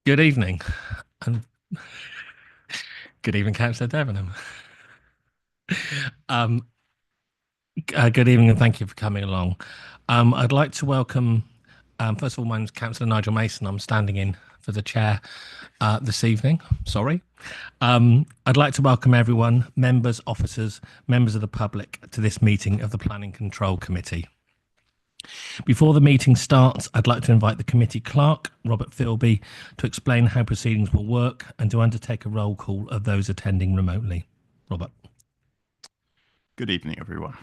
Good evening, and good evening, Councillor Debenham. Um, Good evening, and thank you for coming along. I'd like to welcome, first of all, my name's Councillor Nigel Mason. I'm standing in for the chair this evening. Sorry. I'd like to welcome everyone, members, officers, members of the public, to this meeting of the Planning Control Committee. Before the meeting starts, I'd like to invite the committee clerk, Robert Philby, to explain how proceedings will work and to undertake a roll call of those attending remotely. Robert. Good evening, everyone.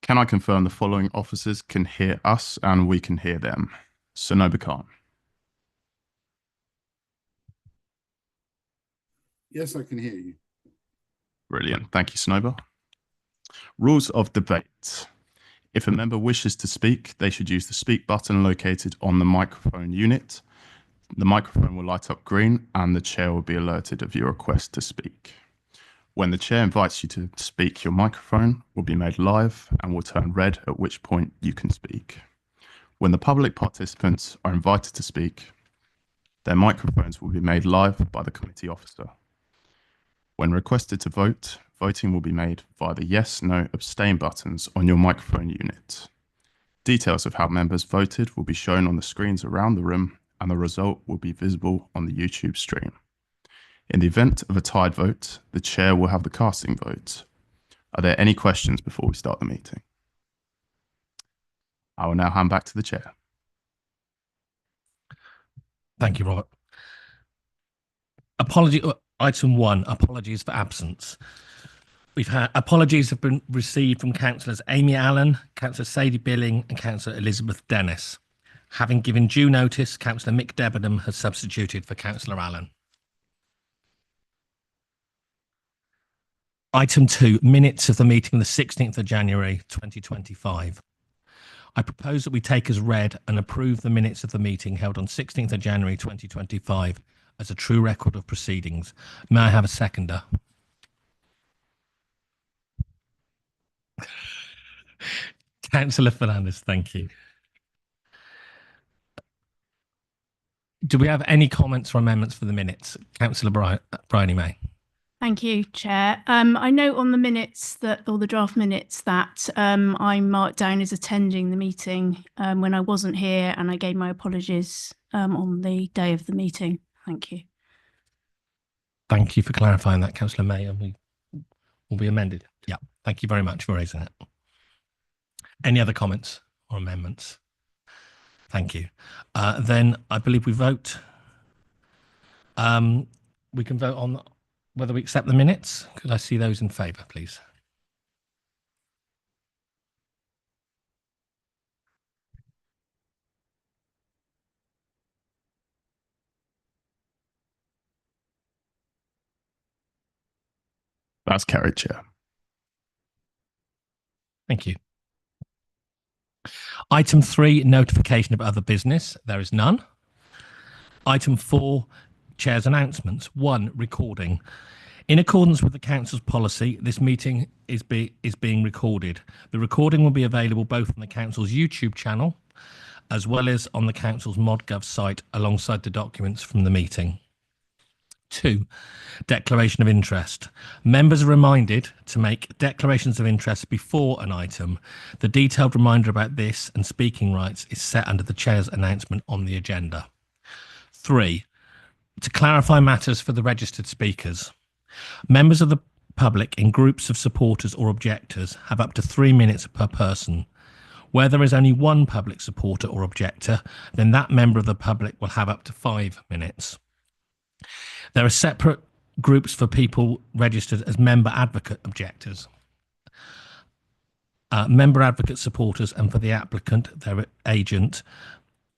Can I confirm the following officers can hear us and we can hear them? Sonoba Khan. Yes, I can hear you. Brilliant. Thank you, Sonoba. Rules of debate. If a member wishes to speak, they should use the speak button located on the microphone unit. The microphone will light up green and the chair will be alerted of your request to speak. When the chair invites you to speak, your microphone will be made live and will turn red, at which point you can speak. When the public participants are invited to speak, their microphones will be made live by the committee officer. When requested to vote, voting will be made via the yes, no, abstain buttons on your microphone unit. Details of how members voted will be shown on the screens around the room and the result will be visible on the YouTube stream. In the event of a tied vote, the chair will have the casting vote. Are there any questions before we start the meeting? I will now hand back to the chair. Thank you, Robert. Item 1, apologies for absence. We've had apologies have been received from councillors Amy Allen, Councillor Sadie Billing and Councillor Elizabeth Dennis. Having given due notice, Councillor Mick Debenham has substituted for Councillor Allen. Item 2, minutes of the meeting of the 16th of January 2025. I propose that we take as read and approve the minutes of the meeting held on 16th of January 2025 as a true record of proceedings. May I have a seconder? Councillor Fernandez, thank you. Do we have any comments or amendments for the minutes? Councillor Bryony May. Thank you, Chair. I note on the minutes or the draft minutes that I marked down as attending the meeting when I wasn't here, and I gave my apologies on the day of the meeting. Thank you. Thank you for clarifying that, Councillor May, and we will be amended. Yeah, thank you very much for raising that. Any other comments or amendments? Thank you. Then I believe we vote. We can vote on whether we accept the minutes. Could I see those in favour, please? That's carried, Chair. Thank you. Item 3, notification of other business. There is none. Item 4, Chair's announcements. 1, recording. In accordance with the Council's policy, this meeting is being recorded. The recording will be available both on the Council's YouTube channel as well as on the Council's ModGov site alongside the documents from the meeting. 2, declaration of interest. Members are reminded to make declarations of interest before an item. The detailed reminder about this and speaking rights is set under the Chair's announcement on the agenda. 3, to clarify matters for the registered speakers. Members of the public in groups of supporters or objectors have up to 3 minutes per person. Where there is only one public supporter or objector, then that member of the public will have up to 5 minutes. There are separate groups for people registered as member advocate objectors, member advocate supporters, and for the applicant, their agent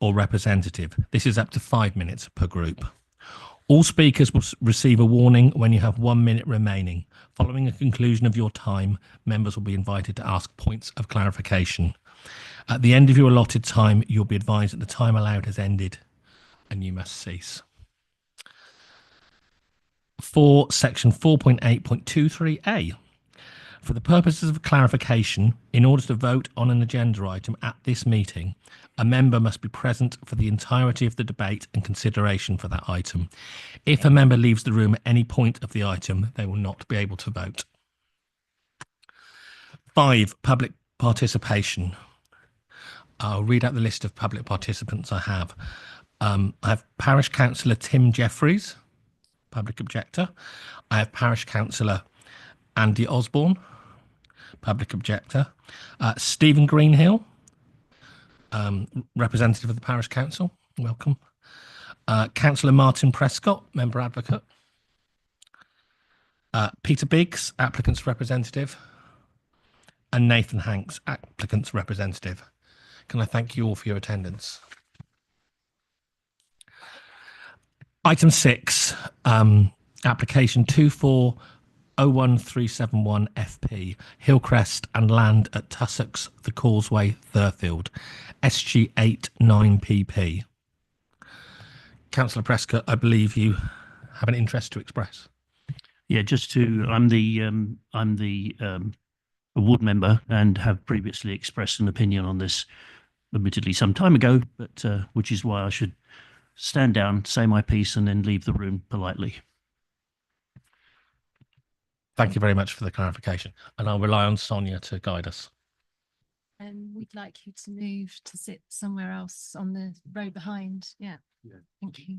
or representative. This is up to 5 minutes per group. All speakers will receive a warning when you have 1 minute remaining. Following the conclusion of your time, members will be invited to ask points of clarification. At the end of your allotted time, you'll be advised that the time allowed has ended and you must cease. For section 4.8.23a, For the purposes of clarification, in order to vote on an agenda item at this meeting, a member must be present for the entirety of the debate and consideration for that item. If a member leaves the room at any point of the item, they will not be able to vote. 5, public participation. I'll read out the list of public participants I have. I have Parish Councillor Tim Jeffries, public objector. I have Parish Councillor Andy Osborne, public objector. Stephen Greenhill, representative of the Parish Council, welcome. Councillor Martin Prescott, member advocate. Peter Biggs, applicant's representative. And Nathan Hanks, applicant's representative. Can I thank you all for your attendance? Item 6, application 2401 FP, Hillcrest and land at Tussocks, the Causeway, Thurfield, SG 89PP. Councillor Prescott, I believe you have an interest to express. Yeah, I'm the ward member and have previously expressed an opinion on this, admittedly some time ago, but which is why I should stand down, say my piece, and then leave the room politely. Thank you very much for the clarification, and I'll rely on Sonia to guide us. We'd like you to move to sit somewhere else on the row behind. Yeah. Thank you.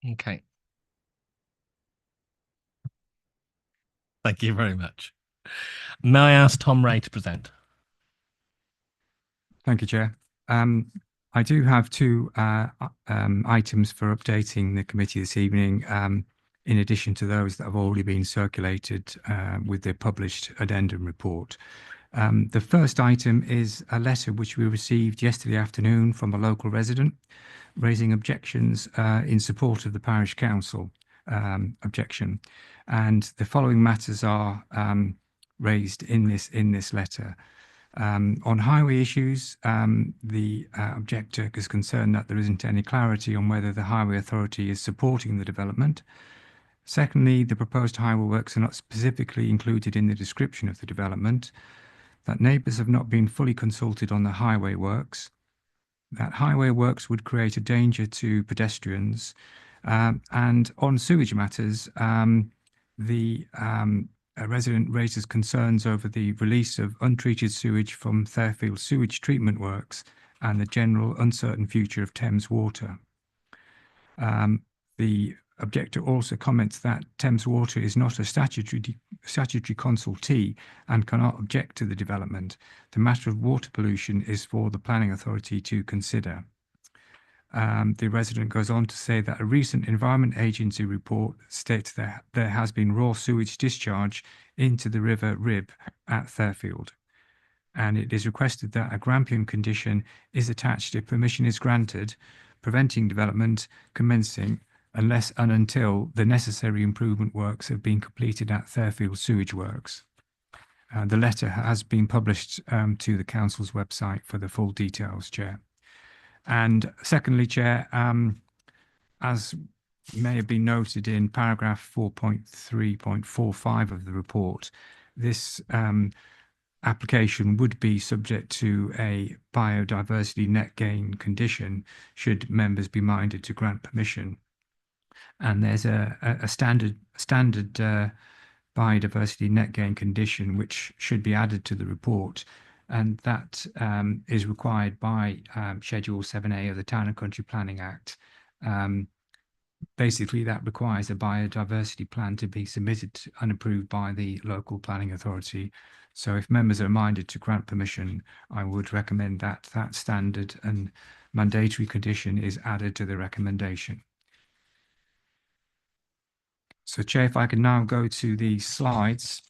Okay. Thank you very much. May I ask Tom Ray to present? Thank you, Chair. I do have 2 items for updating the committee this evening, in addition to those that have already been circulated with the published addendum report. The first item is a letter which we received yesterday afternoon from a local resident raising objections in support of the Parish Council objection. And the following matters are raised in this letter. On highway issues, the objector is concerned that there isn't any clarity on whether the Highway Authority is supporting the development. Secondly, the proposed highway works are not specifically included in the description of the development, that neighbours have not been fully consulted on the highway works, that highway works would create a danger to pedestrians, and on sewage matters, the a resident raises concerns over the release of untreated sewage from Thurfield sewage treatment works and the general uncertain future of Thames Water. The objector also comments that Thames Water is not a statutory consultee and cannot object to the development. The matter of water pollution is for the Planning Authority to consider. The resident goes on to say that a recent Environment Agency report states that there has been raw sewage discharge into the River Rib at Thurfield, and it is requested that a Grampian condition is attached if permission is granted, preventing development commencing unless and until the necessary improvement works have been completed at Thurfield Sewage Works. The letter has been published to the Council's website for the full details, Chair. And secondly, Chair, as may have been noted in paragraph 4.3.45 of the report, this application would be subject to a biodiversity net gain condition should members be minded to grant permission. And there's a standard biodiversity net gain condition which should be added to the report, and that is required by Schedule 7A of the Town and Country Planning Act. Basically, that requires a biodiversity plan to be submitted and approved by the local planning authority So if members are minded to grant permission, I would recommend that that standard and mandatory condition is added to the recommendation. So Chair, if I can now go to the slides.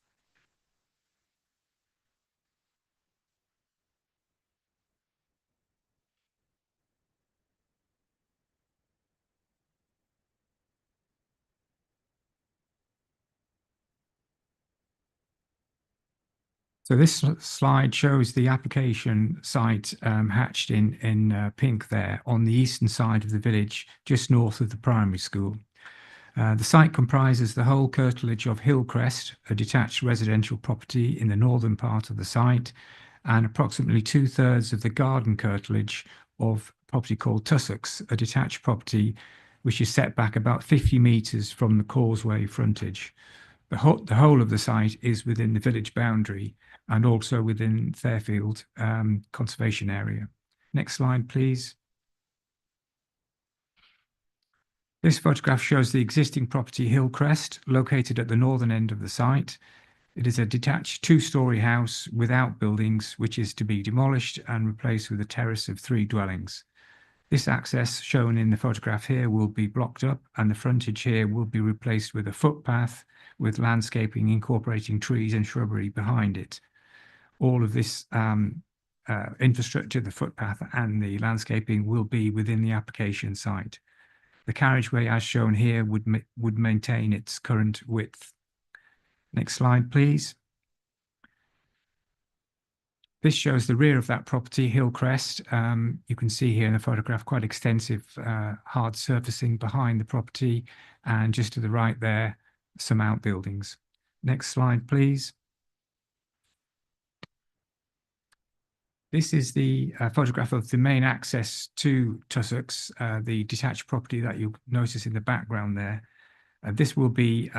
So this slide shows the application site hatched in pink there on the eastern side of the village, just north of the primary school. The site comprises the whole curtilage of Hillcrest, a detached residential property in the northern part of the site, and approximately 2/3 of the garden curtilage of a property called Tussocks, a detached property which is set back about 50 metres from the causeway frontage. The whole of the site is within the village boundary and also within Fairfield Conservation Area. Next slide, please. This photograph shows the existing property Hillcrest, located at the northern end of the site. It is a detached 2-storey house without buildings, which is to be demolished and replaced with a terrace of 3 dwellings. This access shown in the photograph here will be blocked up, and the frontage here will be replaced with a footpath with landscaping incorporating trees and shrubbery behind it. All of this infrastructure, the footpath and the landscaping, will be within the application site. The carriageway, as shown here, would maintain its current width. Next slide, please. This shows the rear of that property, Hillcrest. You can see here in the photograph quite extensive hard surfacing behind the property, and just to the right there, some outbuildings. Next slide, please. This is the photograph of the main access to Tussocks, the detached property that you notice in the background there. This will be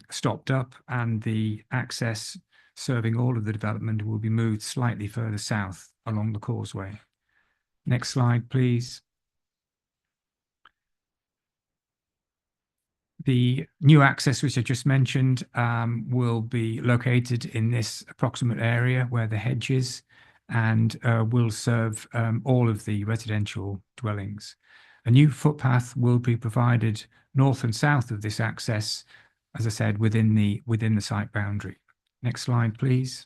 stopped up, and the access serving all of the development will be moved slightly further south along the causeway. Next slide, please. The new access, which I just mentioned, will be located in this approximate area where the hedge is, and will serve all of the residential dwellings. A new footpath will be provided north and south of this access, as I said, within the site boundary. Next slide, please.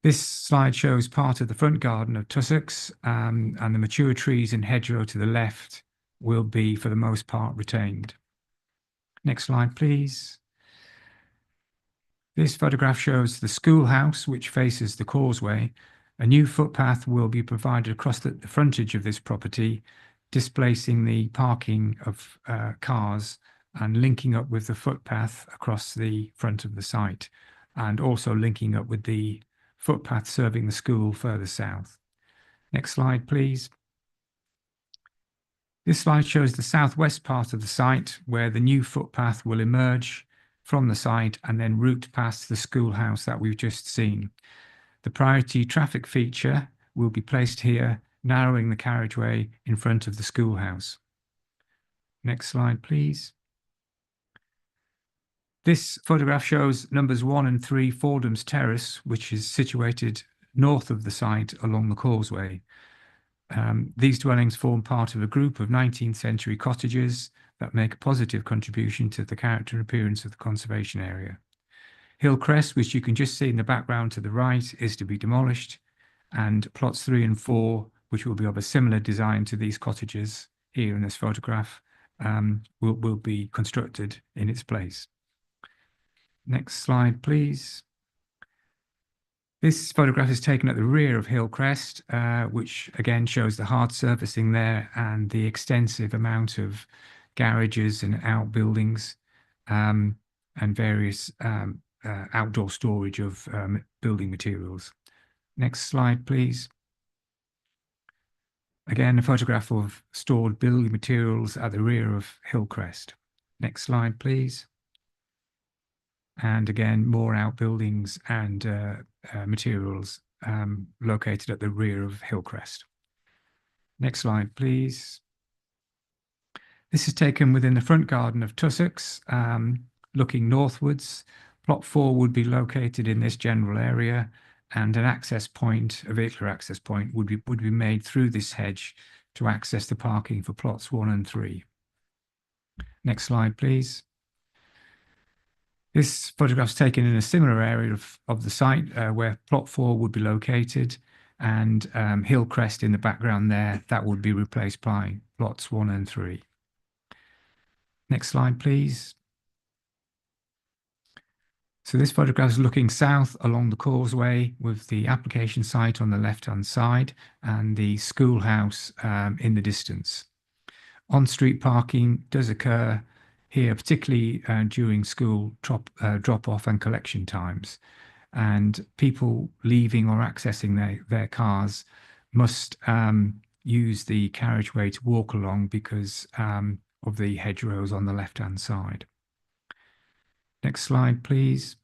This slide shows part of the front garden of Tussocks, and the mature trees and hedgerow to the left will be, for the most part, retained. Next slide, please. This photograph shows the schoolhouse, which faces the causeway. A new footpath will be provided across the frontage of this property, displacing the parking of cars and linking up with the footpath across the front of the site, and also linking up with the footpath serving the school further south. Next slide, please. This slide shows the southwest part of the site, where the new footpath will emerge from the site and then route past the schoolhouse that we've just seen. The priority traffic feature will be placed here, narrowing the carriageway in front of the schoolhouse. Next slide, please. This photograph shows numbers 1 and 3 Fordham's Terrace, which is situated north of the site along the causeway. These dwellings form part of a group of 19th century cottages that make a positive contribution to the character and appearance of the conservation area. Hillcrest, which you can just see in the background to the right, is to be demolished, and plots 3 and 4, which will be of a similar design to these cottages here in this photograph, will be constructed in its place. Next slide, please. This photograph is taken at the rear of Hillcrest, which again shows the hard surfacing there and the extensive amount of garages and outbuildings, and various outdoor storage of building materials. Next slide, please. Again, a photograph of stored building materials at the rear of Hillcrest. Next slide, please. And again, more outbuildings and materials located at the rear of Hillcrest. Next slide, please. This is taken within the front garden of Tussocks, looking northwards. Plot 4 would be located in this general area, and an access point, a vehicular access point, would be made through this hedge to access the parking for plots 1 and 3. Next slide, please. This photograph is taken in a similar area of the site where plot 4 would be located, and Hillcrest in the background there, that would be replaced by plots 1 and 3. Next slide, please. So this photograph is looking south along the causeway with the application site on the left-hand side and the schoolhouse in the distance. On-street parking does occur here, particularly during school drop-off and collection times. And people leaving or accessing their cars must use the carriageway to walk along because of the hedgerows on the left-hand side. Next slide, please.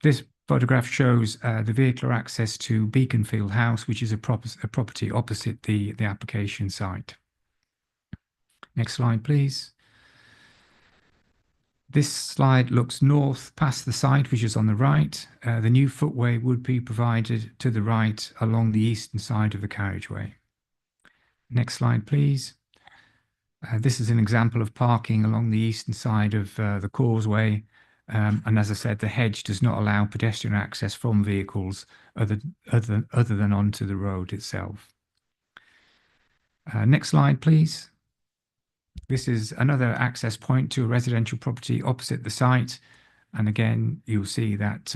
This photograph shows the vehicular access to Beaconfield House, which is a property opposite the application site. Next slide, please. This slide looks north past the site, which is on the right. The new footway would be provided to the right along the eastern side of the carriageway. Next slide, please. This is an example of parking along the eastern side of the causeway. And as I said, the hedge does not allow pedestrian access from vehicles other than onto the road itself. Next slide, please. This is another access point to a residential property opposite the site. And again, you'll see that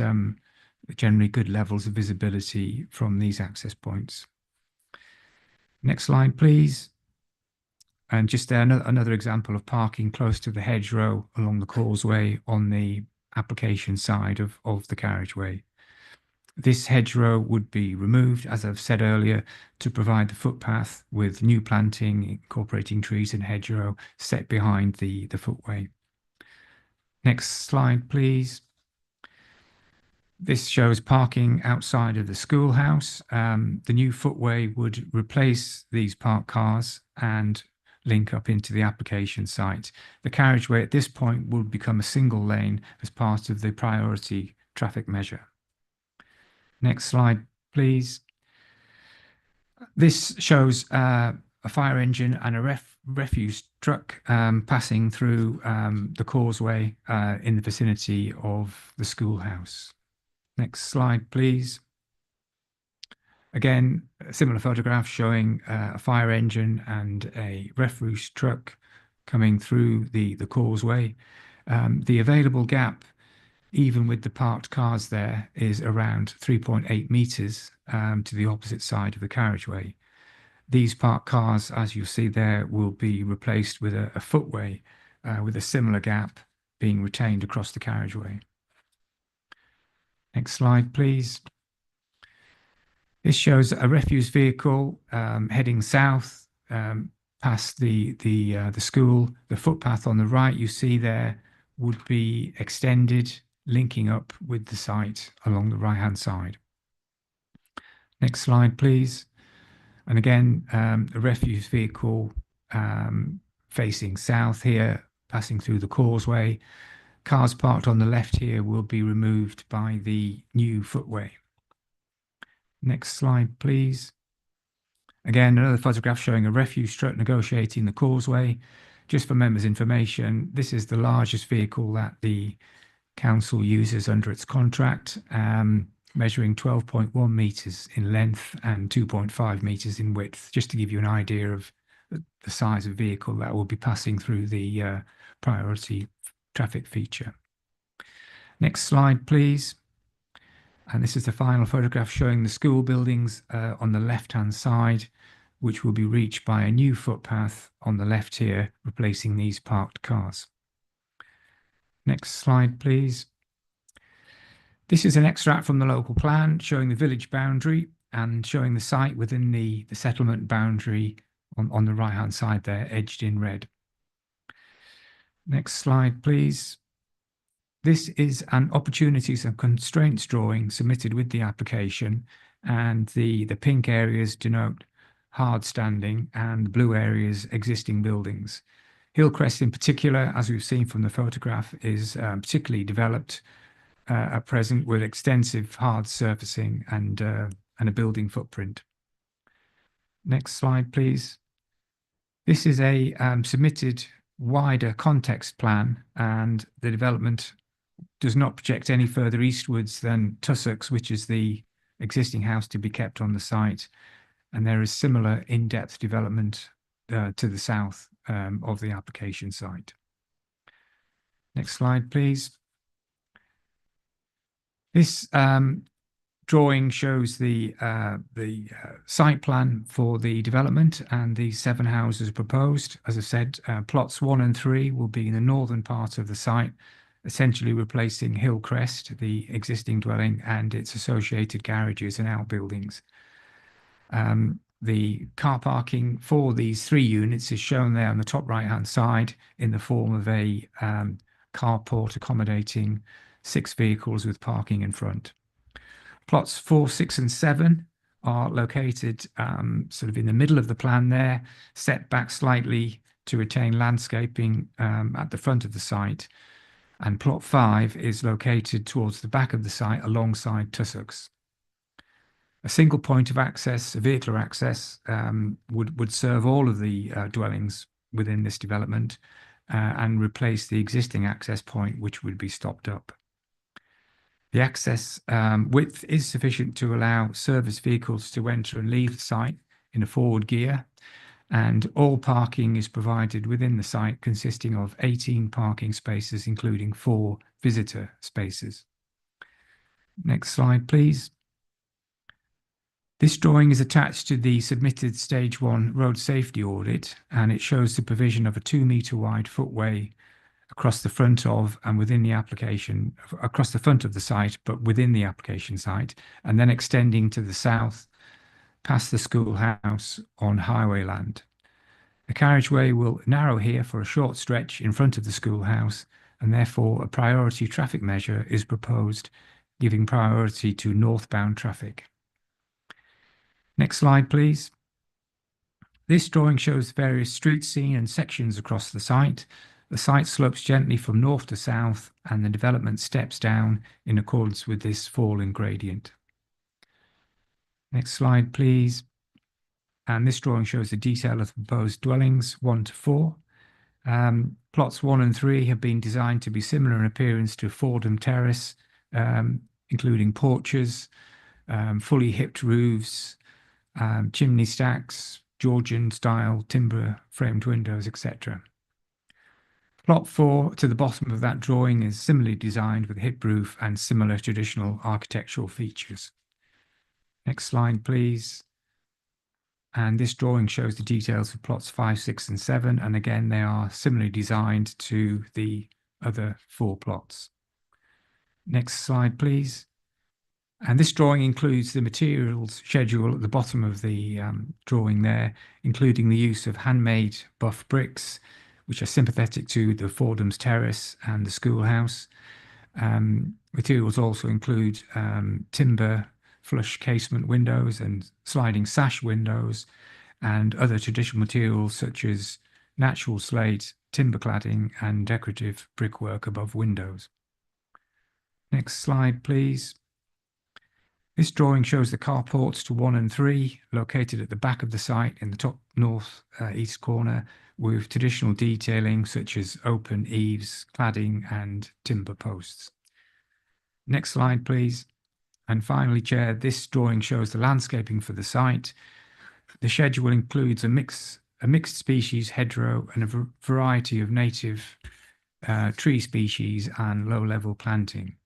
generally good levels of visibility from these access points. Next slide, please. And just there, another example of parking close to the hedgerow along the causeway on the application side of the carriageway. This hedgerow would be removed, as I've said earlier, to provide the footpath with new planting, incorporating trees and hedgerow set behind the footway. Next slide, please. This shows parking outside of the schoolhouse. The new footway would replace these parked cars and link up into the application site. The carriageway at this point will become a single lane as part of the priority traffic measure. Next slide, please. This shows a fire engine and a refuse truck passing through the causeway in the vicinity of the schoolhouse. Next slide, please. Again, a similar photograph showing a fire engine and a refuse truck coming through the causeway. The available gap, even with the parked cars there, is around 3.8 meters to the opposite side of the carriageway. These parked cars, as you see there, will be replaced with a footway with a similar gap being retained across the carriageway. Next slide, please. This shows a refuse vehicle heading south past the school. The footpath on the right you see there would be extended, linking up with the site along the right-hand side. Next slide, please. And again, a refuse vehicle facing south here, passing through the causeway. Cars parked on the left here will be removed by the new footway. Next slide, please. Again, another photograph showing a refuse truck negotiating the causeway. Just for members' information, this is the largest vehicle that the council uses under its contract, measuring 12.1 meters in length and 2.5 meters in width, just to give you an idea of the size of vehicle that will be passing through the priority traffic feature. Next slide, please. And this is the final photograph showing the school buildings on the left-hand side, which will be reached by a new footpath on the left here, replacing these parked cars. Next slide, please. This is an extract from the local plan showing the village boundary and showing the site within the settlement boundary on the right-hand side there, edged in red. Next slide, please. This is an opportunities and constraints drawing submitted with the application, and the pink areas denote hard standing and blue areas existing buildings. Hillcrest in particular, as we've seen from the photograph, is particularly developed at present with extensive hard surfacing and a building footprint. Next slide, please. This is a submitted wider context plan, and the development does not project any further eastwards than Tussocks, which is the existing house to be kept on the site. And there is similar in-depth development to the south of the application site. Next slide, please. This drawing shows the site plan for the development and the 7 houses proposed. As I said, plots 1 and 3 will be in the northern part of the site, essentially replacing Hillcrest, the existing dwelling, and its associated garages and outbuildings. The car parking for these 3 units is shown there on the top right-hand side in the form of a carport accommodating 6 vehicles with parking in front. Plots 4, 6 and 7 are located sort of in the middle of the plan there, set back slightly to retain landscaping at the front of the site. And plot 5 is located towards the back of the site alongside Tussocks. A single point of access, vehicular access, would serve all of the dwellings within this development and replace the existing access point, which would be stopped up. The access width is sufficient to allow service vehicles to enter and leave the site in a forward gear, and all parking is provided within the site, consisting of 18 parking spaces, including 4 visitor spaces. Next slide, please. This drawing is attached to the submitted Stage 1 road safety audit, and it shows the provision of a 2-metre wide footway across the front of and within the application, across the front of the site, but within the application site, and then extending to the south past the schoolhouse on highway land. The carriageway will narrow here for a short stretch in front of the schoolhouse, and therefore a priority traffic measure is proposed, giving priority to northbound traffic. Next slide, please. This drawing shows various street scene and sections across the site. The site slopes gently from north to south, and the development steps down in accordance with this falling gradient. Next slide, please. And this drawing shows the detail of the proposed dwellings 1 to 4. Plots 1 and 3 have been designed to be similar in appearance to Fordham Terrace, including porches, fully hipped roofs, chimney stacks, Georgian-style timber framed windows, etc. Plot 4 to the bottom of that drawing is similarly designed with a hip roof and similar traditional architectural features. Next slide, please. And this drawing shows the details for plots 5, 6 and 7, and again they are similarly designed to the other 4 plots. Next slide, please. And this drawing includes the materials schedule at the bottom of the drawing there, including the use of handmade buff bricks, which are sympathetic to the Fordham's Terrace and the schoolhouse. Materials also include timber flush casement windows and sliding sash windows, and other traditional materials such as natural slate, timber cladding, and decorative brickwork above windows. Next slide, please. This drawing shows the carports to 1 and 3, located at the back of the site in the top north east corner, with traditional detailing such as open eaves, cladding, and timber posts. Next slide, please. And finally, Chair, this drawing shows the landscaping for the site. The schedule includes a mixed species hedgerow and a variety of native tree species and low-level planting.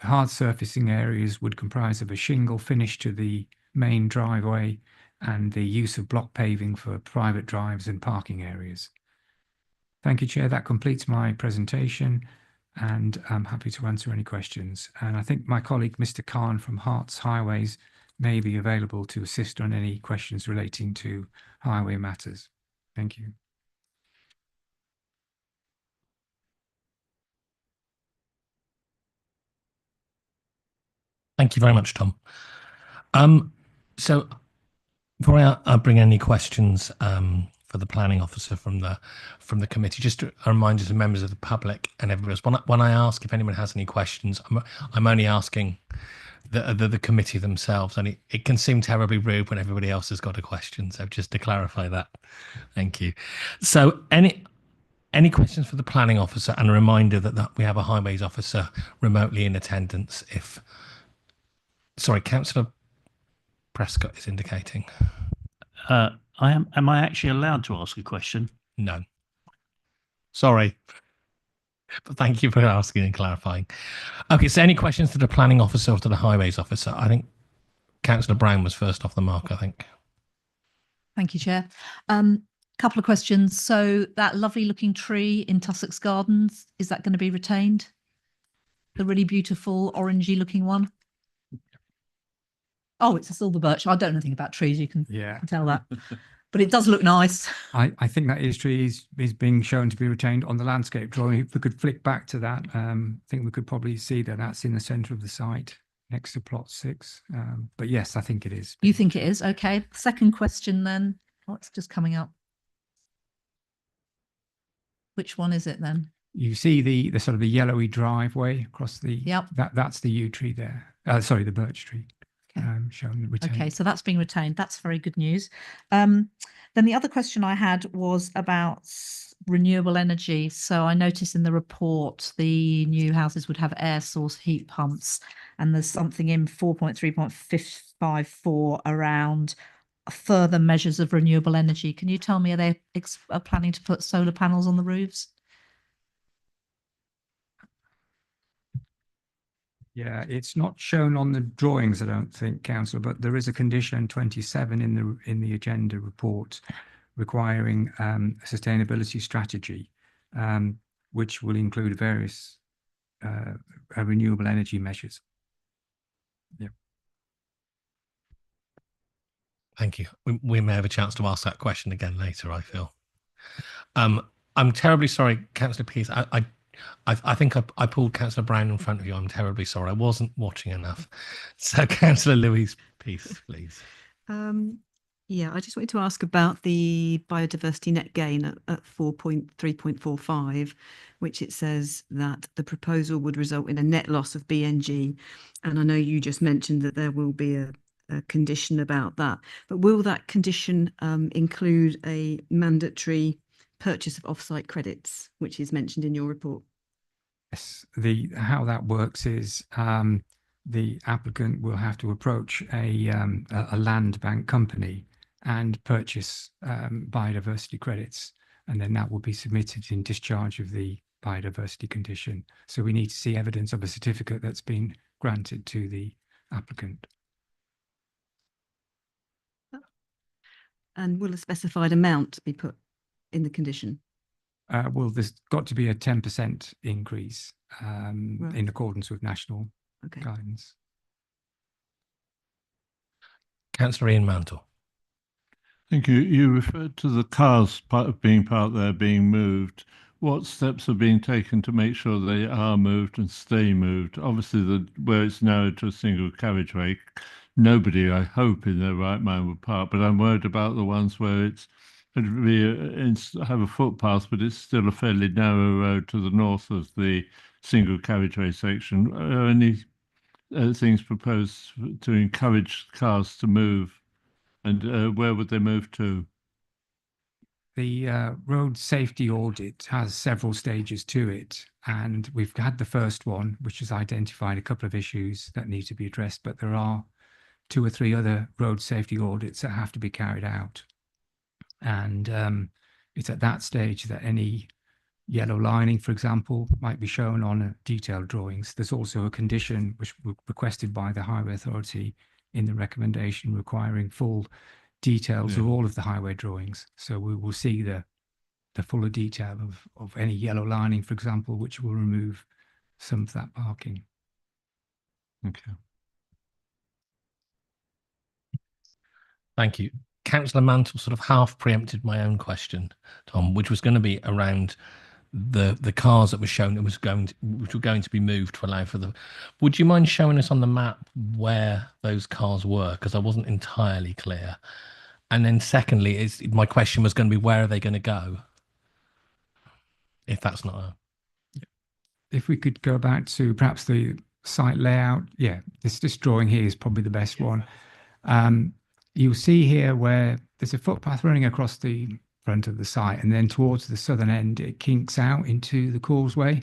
The hard surfacing areas would comprise of a shingle finish to the main driveway and the use of block paving for private drives and parking areas. Thank you, Chair. That completes my presentation, and I'm happy to answer any questions. And I think my colleague, Mr. Khan from Herts Highways, may be available to assist on any questions relating to highway matters. Thank you. Thank you very much, Tom. So before I bring any questions for the planning officer from the committee. Just a reminder to members of the public and everybody else. When I ask if anyone has any questions, I'm only asking the committee themselves, and it can seem terribly rude when everybody else has got a question. So just to clarify that, thank you. So any questions for the planning officer, and a reminder that we have a highways officer remotely in attendance. Sorry, Councillor Prescott is indicating. Am I actually allowed to ask a question? No. Sorry. But thank you for asking and clarifying. Okay, so any questions to the planning officer or to the highways officer? I think Councillor Brown was first off the mark, I think. Thank you, Chair. Couple of questions. So that lovely looking tree in Tussock's Gardens, is that going to be retained? The really beautiful orangey looking one? Oh, it's a silver birch. I don't know anything about trees. You can tell that. But it does look nice. I think that tree is being shown to be retained on the landscape drawing. If we could flick back to that, I think we could probably see that that's in the centre of the site next to plot 6. But yes, I think it is. You think it is? Okay. Second question then. Oh, it's just coming up. Which one is it then? You see the sort of the yellowy driveway across the, Yep. That's the yew tree there. Sorry, the birch tree. Okay. Shown retained. Okay, so that's being retained. That's very good news. Then the other question I had was about renewable energy. So I noticed in the report the new houses would have air source heat pumps, and there's something in 4.3.554 around further measures of renewable energy. Can you tell me, are they planning to put solar panels on the roofs? Yeah, it's not shown on the drawings, I don't think, Councillor, but there is a condition 27 in the agenda report requiring a sustainability strategy, which will include various renewable energy measures. Yeah. Thank you. We may have a chance to ask that question again later, I feel. I'm terribly sorry, Councillor Pease. I think I pulled Councillor Brown in front of you. I'm terribly sorry. I wasn't watching enough. So Councillor Louise Pease, please. Yeah, I just wanted to ask about the biodiversity net gain at 4.3.45, which it says that the proposal would result in a net loss of BNG. And I know you just mentioned that there will be a condition about that, but will that condition include a mandatory purchase of off-site credits, which is mentioned in your report? Yes, how that works is the applicant will have to approach a land bank company and purchase biodiversity credits, and then that will be submitted in discharge of the biodiversity condition. So we need to see evidence of a certificate that's been granted to the applicant. And will a specified amount be put in the condition? Well, there's got to be a 10% increase Right. in accordance with national Okay. guidance. Councillor Ian Mantle. Thank you. You referred to the cars being parked there being moved. What steps are being taken to make sure they are moved and stay moved? Obviously, where it's narrowed to a single carriageway, nobody, I hope, in their right mind would park, but I'm worried about the ones where it's have a footpath, but it's still a fairly narrow road to the north of the single carriageway section. Are any things proposed to encourage cars to move, and where would they move to? The road safety audit has several stages to it, and we've had the first one, which has identified a couple of issues that need to be addressed, but there are 2 or 3 other road safety audits that have to be carried out. And it's at that stage that any yellow lining, for example, might be shown on detailed drawings. There's also a condition which was requested by the Highway Authority in the recommendation requiring full details of all of the highway drawings. So we will see the fuller detail of any yellow lining, for example, which will remove some of that parking. Okay. Thank you. Councillor Mantle sort of half preempted my own question, Tom, which was going to be around the cars that were shown which were going to be moved to allow for the. Would you mind showing us on the map where those cars were? Because I wasn't entirely clear. And then secondly, is my question was going to be, where are they going to go? If that's not a... If we could go back to perhaps the site layout. Yeah, this drawing here is probably the best one. You'll see here where there's a footpath running across the front of the site, and then towards the southern end, it kinks out into the causeway.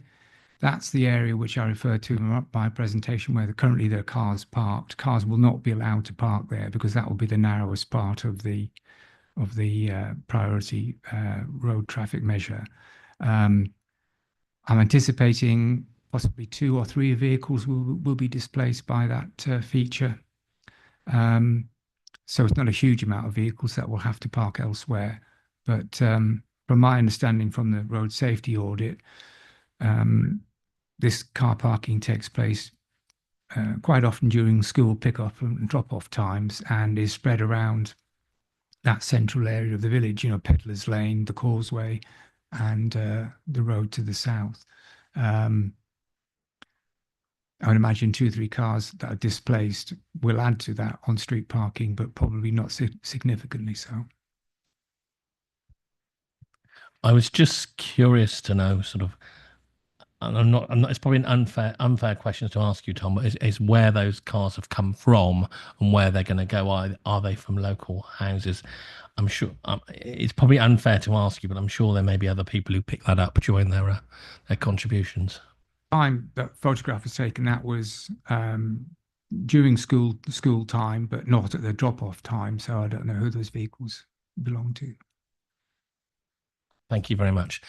That's the area which I referred to in my presentation, where currently there are cars parked. Cars will not be allowed to park there because that will be the narrowest part of the priority road traffic measure. I'm anticipating possibly 2 or 3 vehicles will be displaced by that feature. So it's not a huge amount of vehicles that will have to park elsewhere. But from my understanding from the road safety audit, this car parking takes place quite often during school pick-up and drop-off times, and is spread around that central area of the village, you know, Pedlar's Lane, the causeway, and the road to the south. I would imagine 2 or 3 cars that are displaced will add to that on-street parking, but probably not significantly so. I was just curious to know, sort of, and I'm not, it's probably an unfair question to ask you, Tom, but is where those cars have come from and where they're going to go. Are they from local houses? I'm sure it's probably unfair to ask you, but I'm sure there may be other people who pick that up during their contributions. Time that photograph was taken, that was during school time, but not at the drop-off time. So I don't know who those vehicles belong to. Thank you very much.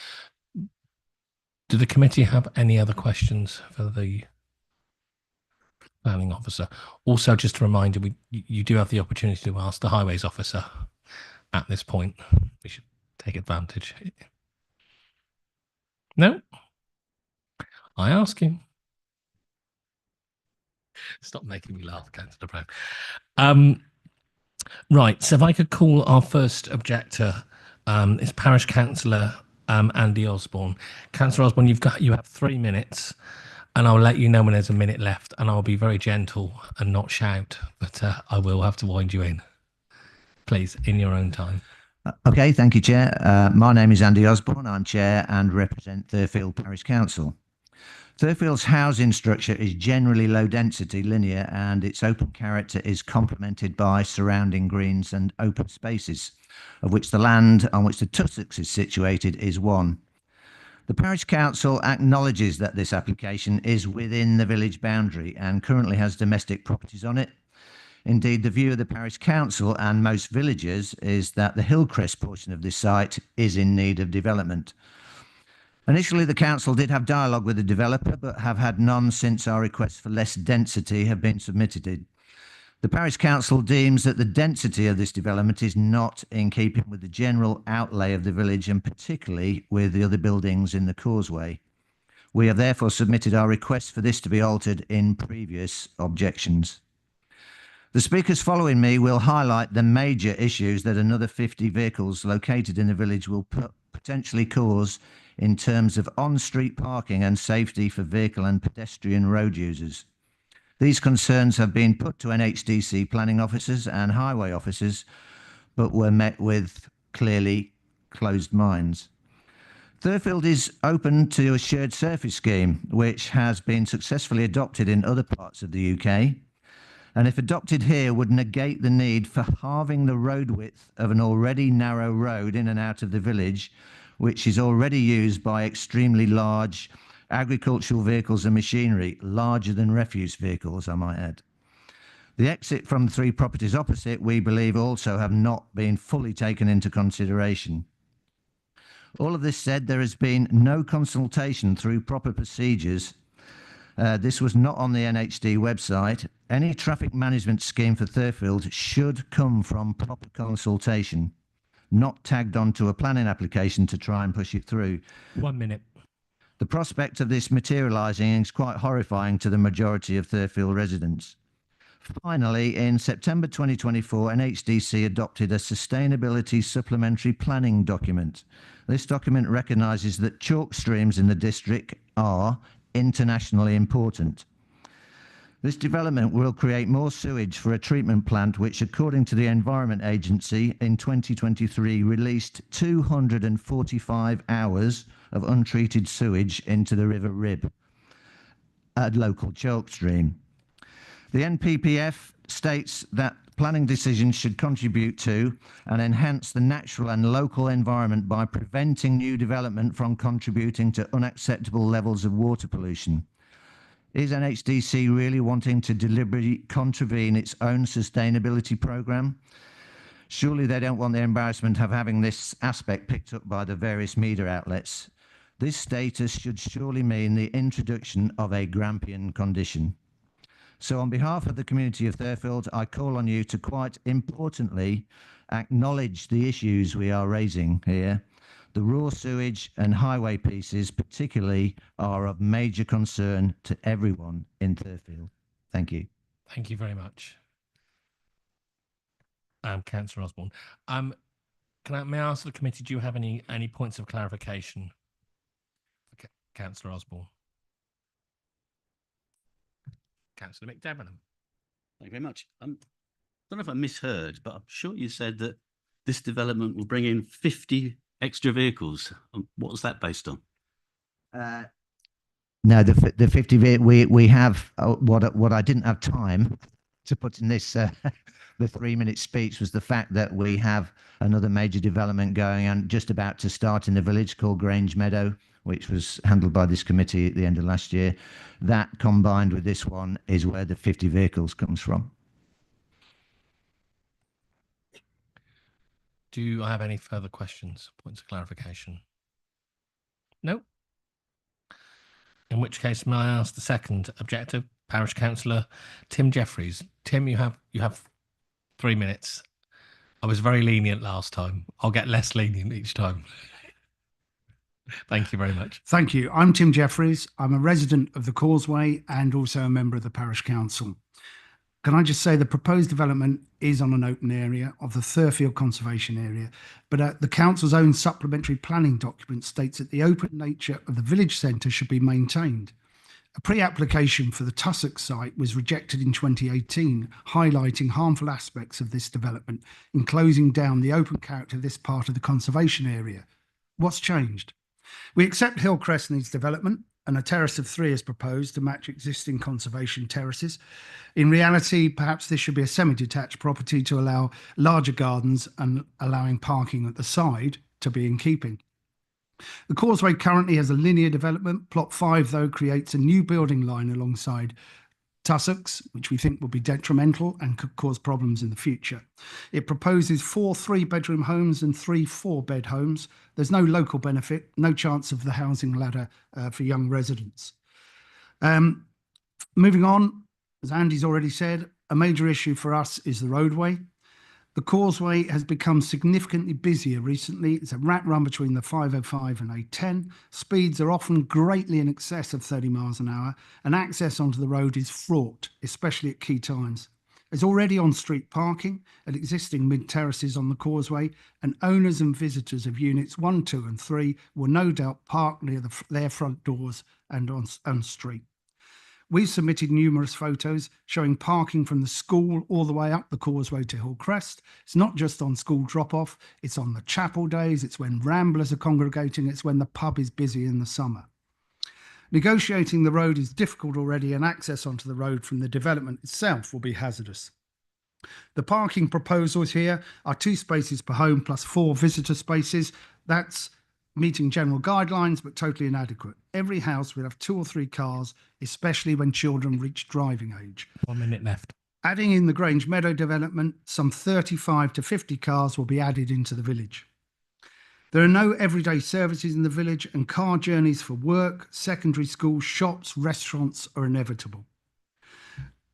Do the committee have any other questions for the planning officer? Also, just a reminder, you do have the opportunity to ask the highways officer at this point. We should take advantage. No? I ask him. Stop making me laugh, Councillor Brown. Right, so if I could call our first objector, it's Parish Councillor Andy Osborne. Councillor Osborne, you have 3 minutes, and I'll let you know when there's a minute left, and I'll be very gentle and not shout, but I will have to wind you in. Please, in your own time. Okay, thank you, Chair. My name is Andy Osborne. I'm Chair and represent Thurfield Parish Council. Thurfield's housing structure is generally low density, linear, and its open character is complemented by surrounding greens and open spaces, of which the land on which the tussocks is situated is one. The Parish Council acknowledges that this application is within the village boundary and currently has domestic properties on it. Indeed, the view of the Parish Council and most villagers is that the Hillcrest portion of this site is in need of development. Initially, the council did have dialogue with the developer, but have had none since our requests for less density have been submitted. The Parish Council deems that the density of this development is not in keeping with the general outlay of the village, and particularly with the other buildings in the causeway. We have therefore submitted our request for this to be altered in previous objections. The speakers following me will highlight the major issues that another 50 vehicles located in the village will potentially cause in terms of on-street parking and safety for vehicle and pedestrian road users. These concerns have been put to NHDC planning officers and highway officers, but were met with clearly closed minds. Thurfield is open to a shared surface scheme, which has been successfully adopted in other parts of the UK, and if adopted here would negate the need for halving the road width of an already narrow road in and out of the village, which is already used by extremely large agricultural vehicles and machinery, larger than refuse vehicles, I might add. The exit from the 3 properties opposite, we believe, also have not been fully taken into consideration. All of this said, there has been no consultation through proper procedures. This was not on the NHD website. Any traffic management scheme for Thurfield should come from proper consultation, not tagged onto a planning application to try and push it through. 1 minute. The prospect of this materialising is quite horrifying to the majority of Thurfield residents. Finally, in September 2024, NHDC adopted a Sustainability Supplementary Planning document. This document recognises that chalk streams in the district are internationally important. This development will create more sewage for a treatment plant, which, according to the Environment Agency, in 2023 released 245 hours of untreated sewage into the River Rib, a local chalk stream. The NPPF states that planning decisions should contribute to and enhance the natural and local environment by preventing new development from contributing to unacceptable levels of water pollution. Is NHDC really wanting to deliberately contravene its own sustainability programme? Surely they don't want the embarrassment of having this aspect picked up by the various media outlets. This status should surely mean the introduction of a Grampian condition. So on behalf of the community of Thurfield, I call on you to quite importantly acknowledge the issues we are raising here. The raw sewage and highway pieces particularly are of major concern to everyone in Thurfield. Thank you. Thank you very much. Councillor Osborne. May I ask the committee, do you have any points of clarification? Councillor Osborne. Councillor McDebenham. Thank you very much. I don't know if I misheard, but I'm sure you said that this development will bring in 50 extra vehicles. What was that based on? No, the 50 we have what I didn't have time to put in this the 3-minute speech was the fact that we have another major development going and just about to start in the village called Grange Meadow, which was handled by this committee at the end of last year. That combined with this one is where the 50 vehicles comes from. Do I have any further questions, points of clarification? No? In which case, may I ask the second objector, Parish Councillor Tim Jeffries. Tim, you have 3 minutes. I was very lenient last time. I'll get less lenient each time. Thank you very much. Thank you. I'm Tim Jeffries. I'm a resident of the Causeway and also a member of the Parish Council. Can I just say the proposed development is on an open area of the Thurfield Conservation Area, but the Council's own supplementary planning document states that the open nature of the village centre should be maintained. A pre-application for the Tussock site was rejected in 2018, highlighting harmful aspects of this development in closing down the open character of this part of the conservation area. What's changed? We accept Hillcrest needs development, and a terrace of 3 is proposed to match existing conservation terraces. In reality, perhaps this should be a semi-detached property to allow larger gardens and allowing parking at the side to be in keeping. The Causeway currently has a linear development. Plot 5, though, creates a new building line alongside Tussocks, which we think will be detrimental and could cause problems in the future. It proposes 4 3-bedroom homes and 3 4-bed homes. There's no local benefit, no chance of the housing ladder for young residents. Moving on, as Andy's already said, a major issue for us is the roadway. The Causeway has become significantly busier recently. It's a rat run between the 505 and A10. Speeds are often greatly in excess of 30 miles an hour, and access onto the road is fraught, especially at key times. There's already on-street parking at existing mid-terraces on the Causeway, and owners and visitors of units 1, 2 and 3 will no doubt park near their front doors and on street. We've submitted numerous photos showing parking from the school all the way up the Causeway to Hillcrest. It's not just on school drop-off, it's on the chapel days, it's when ramblers are congregating, it's when the pub is busy in the summer. Negotiating the road is difficult already, and access onto the road from the development itself will be hazardous. The parking proposals here are 2 spaces per home plus 4 visitor spaces. That's meeting general guidelines, but totally inadequate. Every house will have 2 or 3 cars, especially when children reach driving age. 1 minute left. Adding in the Grange Meadow development, some 35 to 50 cars will be added into the village. There are no everyday services in the village, and car journeys for work, secondary schools, shops, restaurants are inevitable.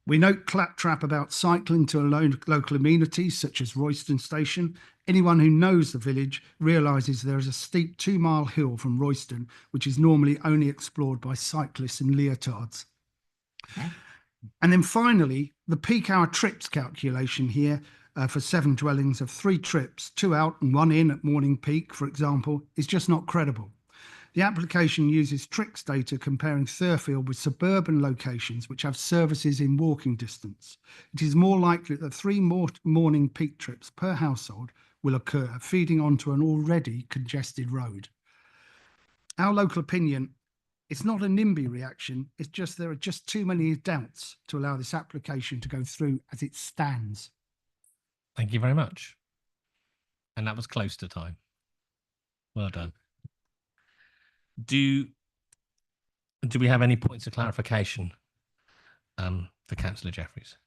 We note claptrap about cycling to local amenities such as Royston Station. Anyone who knows the village realises there is a steep 2-mile hill from Royston, which is normally only explored by cyclists in leotards. Okay. And then finally, the peak hour trips calculation here for 7 dwellings of 3 trips, 2 out and 1 in at morning peak, for example, is just not credible. The application uses TRIX data comparing Thurfield with suburban locations which have services in walking distance. It is more likely that 3 morning peak trips per household will occur, feeding onto an already congested road. Our local opinion, it's not a NIMBY reaction, it's just there are just too many doubts to allow this application to go through as it stands. Thank you very much. And that was close to time. Well done. Do we have any points of clarification for Councillor Jeffries?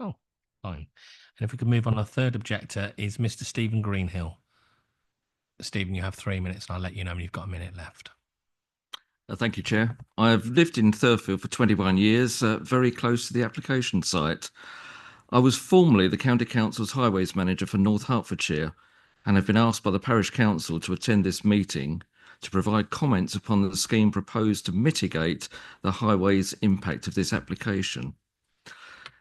Oh, fine. And if we could move on, our third objector is Mr. Stephen Greenhill. Stephen, you have 3 minutes, and I'll let you know when you've got a minute left. Thank you, Chair. I've lived in Thurfield for 21 years, very close to the application site. I was formerly the County Council's Highways Manager for North Hertfordshire and have been asked by the Parish Council to attend this meeting to provide comments upon the scheme proposed to mitigate the highways impact of this application.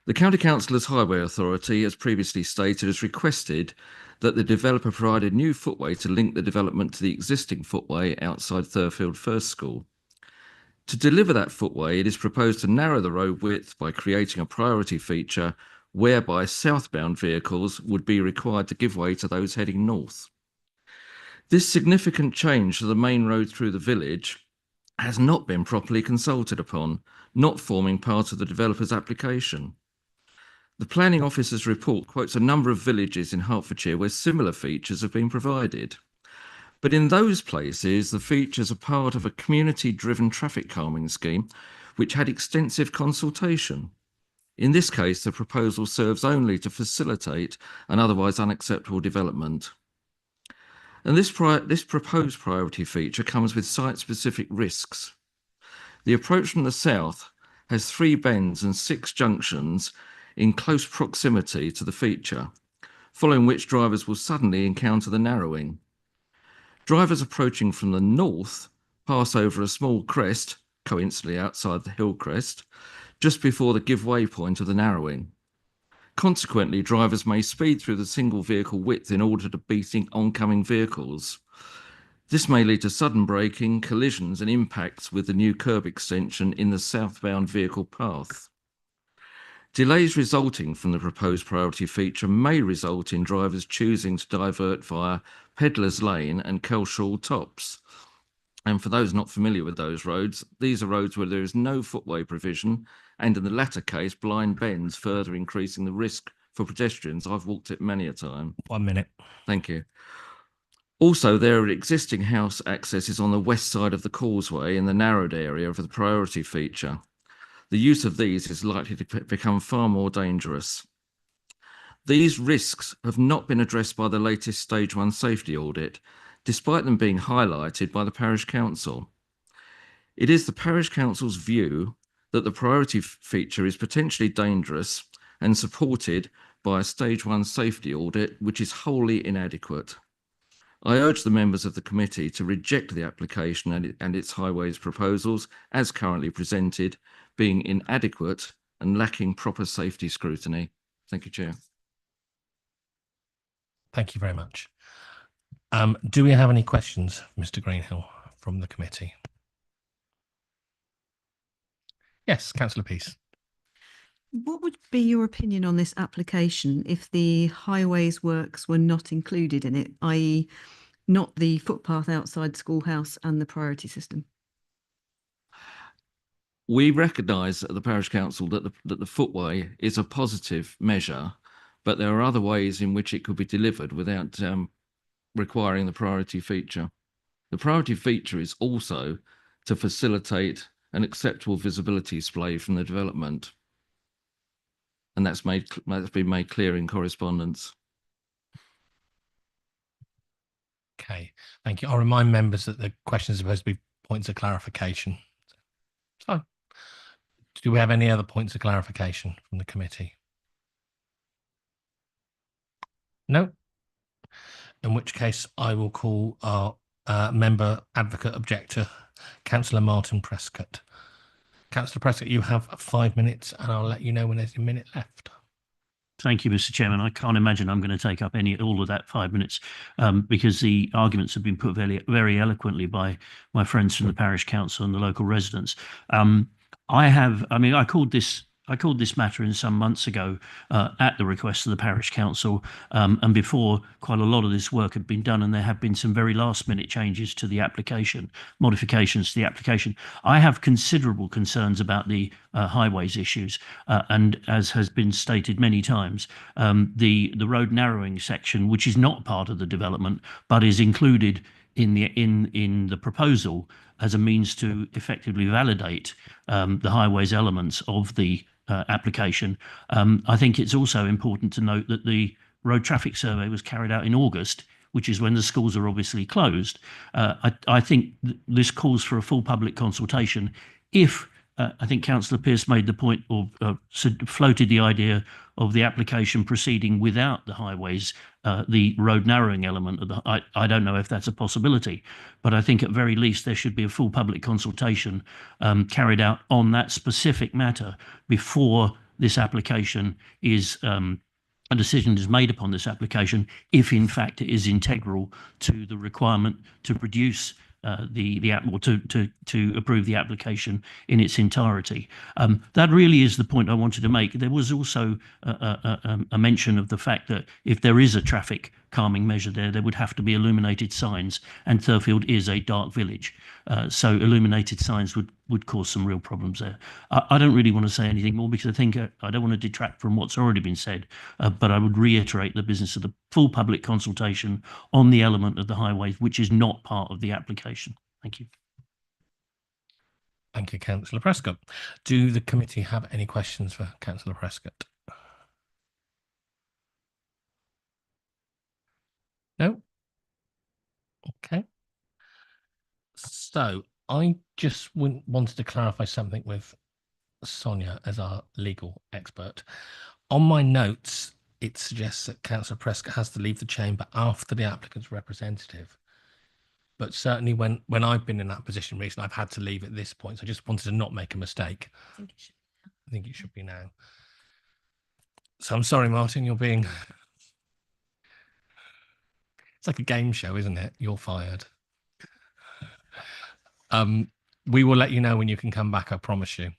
The County Council's Highway Authority, as previously stated, has requested that the developer provide a new footway to link the development to the existing footway outside Thurfield First School. To deliver that footway, it is proposed to narrow the road width by creating a priority feature whereby southbound vehicles would be required to give way to those heading north. This significant change to the main road through the village has not been properly consulted upon, not forming part of the developer's application. The Planning Officer's report quotes a number of villages in Hertfordshire where similar features have been provided. But in those places, the features are part of a community-driven traffic calming scheme, which had extensive consultation. In this case, the proposal serves only to facilitate an otherwise unacceptable development. And this proposed priority feature comes with site-specific risks. The approach from the south has 3 bends and 6 junctions in close proximity to the feature, following which drivers will suddenly encounter the narrowing. Drivers approaching from the north pass over a small crest, coincidentally outside the hill crest, just before the give-way point of the narrowing. Consequently, drivers may speed through the single vehicle width in order to beat oncoming vehicles. This may lead to sudden braking, collisions and impacts with the new curb extension in the southbound vehicle path. Delays resulting from the proposed priority feature may result in drivers choosing to divert via Pedlar's Lane and Kelshaw Tops. And for those not familiar with those roads, these are roads where there is no footway provision, and in the latter case, blind bends, further increasing the risk for pedestrians. I've walked it many a time. 1 minute. Thank you. Also, there are existing house accesses on the west side of the causeway in the narrowed area of the priority feature. The use of these is likely to become far more dangerous. These risks have not been addressed by the latest Stage 1 safety audit, despite them being highlighted by the Parish Council. It is the Parish Council's view that the priority feature is potentially dangerous and supported by a Stage 1 safety audit, which is wholly inadequate. I urge the members of the committee to reject the application and its highways proposals as currently presented, being inadequate and lacking proper safety scrutiny. Thank you, Chair. Thank you very much. Do we have any questions, Mr. Greenhill, from the committee? Yes, Councillor Peace. What would be your opinion on this application if the highways works were not included in it, i.e. not the footpath outside schoolhouse and the priority system? We recognise at the Parish Council that the footway is a positive measure, but there are other ways in which it could be delivered without requiring the priority feature. The priority feature is also to facilitate an acceptable visibility display from the development. And that's been made clear in correspondence. Okay, thank you. I'll remind members that the questions are supposed to be points of clarification. So, do we have any other points of clarification from the committee? No? In which case, I will call our member advocate objector, Councillor Martin Prescott. Councillor Prescott, you have 5 minutes, and I'll let you know when there's a minute left. Thank you, Mr. Chairman. I can't imagine I'm going to take up all of that 5 minutes because the arguments have been put very eloquently by my friends from the parish council and the local residents. I called this matter in some months ago at the request of the parish council, and before quite a lot of this work had been done, and there have been some very last-minute changes to the application, modifications to the application. I have considerable concerns about the highways issues, and as has been stated many times, the road narrowing section, which is not part of the development but is included in the proposal as a means to effectively validate the highways elements of the application. I think it's also important to note that the road traffic survey was carried out in August, which is when the schools are obviously closed. I think this calls for a full public consultation. If I think Councillor Pearce made the point or floated the idea of the application proceeding without the highways, the road narrowing element of the. I don't know if that's a possibility, but I think at very least there should be a full public consultation carried out on that specific matter before this application is. A decision is made upon this application, if in fact it is integral to the requirement to produce to approve the application in its entirety. That really is the point I wanted to make. There was also a mention of the fact that if there is a traffic calming measure there would have to be illuminated signs, and Thurfield is a dark village, so illuminated signs would cause some real problems there. I don't really want to say anything more because I think I don't want to detract from what's already been said, but I would reiterate the business of the full public consultation on the element of the highways, which is not part of the application. Thank you. Thank you, Councillor Prescott. Do the committee have any questions for Councillor Prescott? No? Okay. So I just wanted to clarify something with Sonia as our legal expert. On my notes, it suggests that Councillor Prescott has to leave the chamber after the applicant's representative. But certainly when I've been in that position recently, I've had to leave at this point. So I just wanted to not make a mistake. I think it should be now. So I'm sorry, Martin, you're being... It's like a game show, isn't it? You're fired. We will let you know when you can come back, I promise you.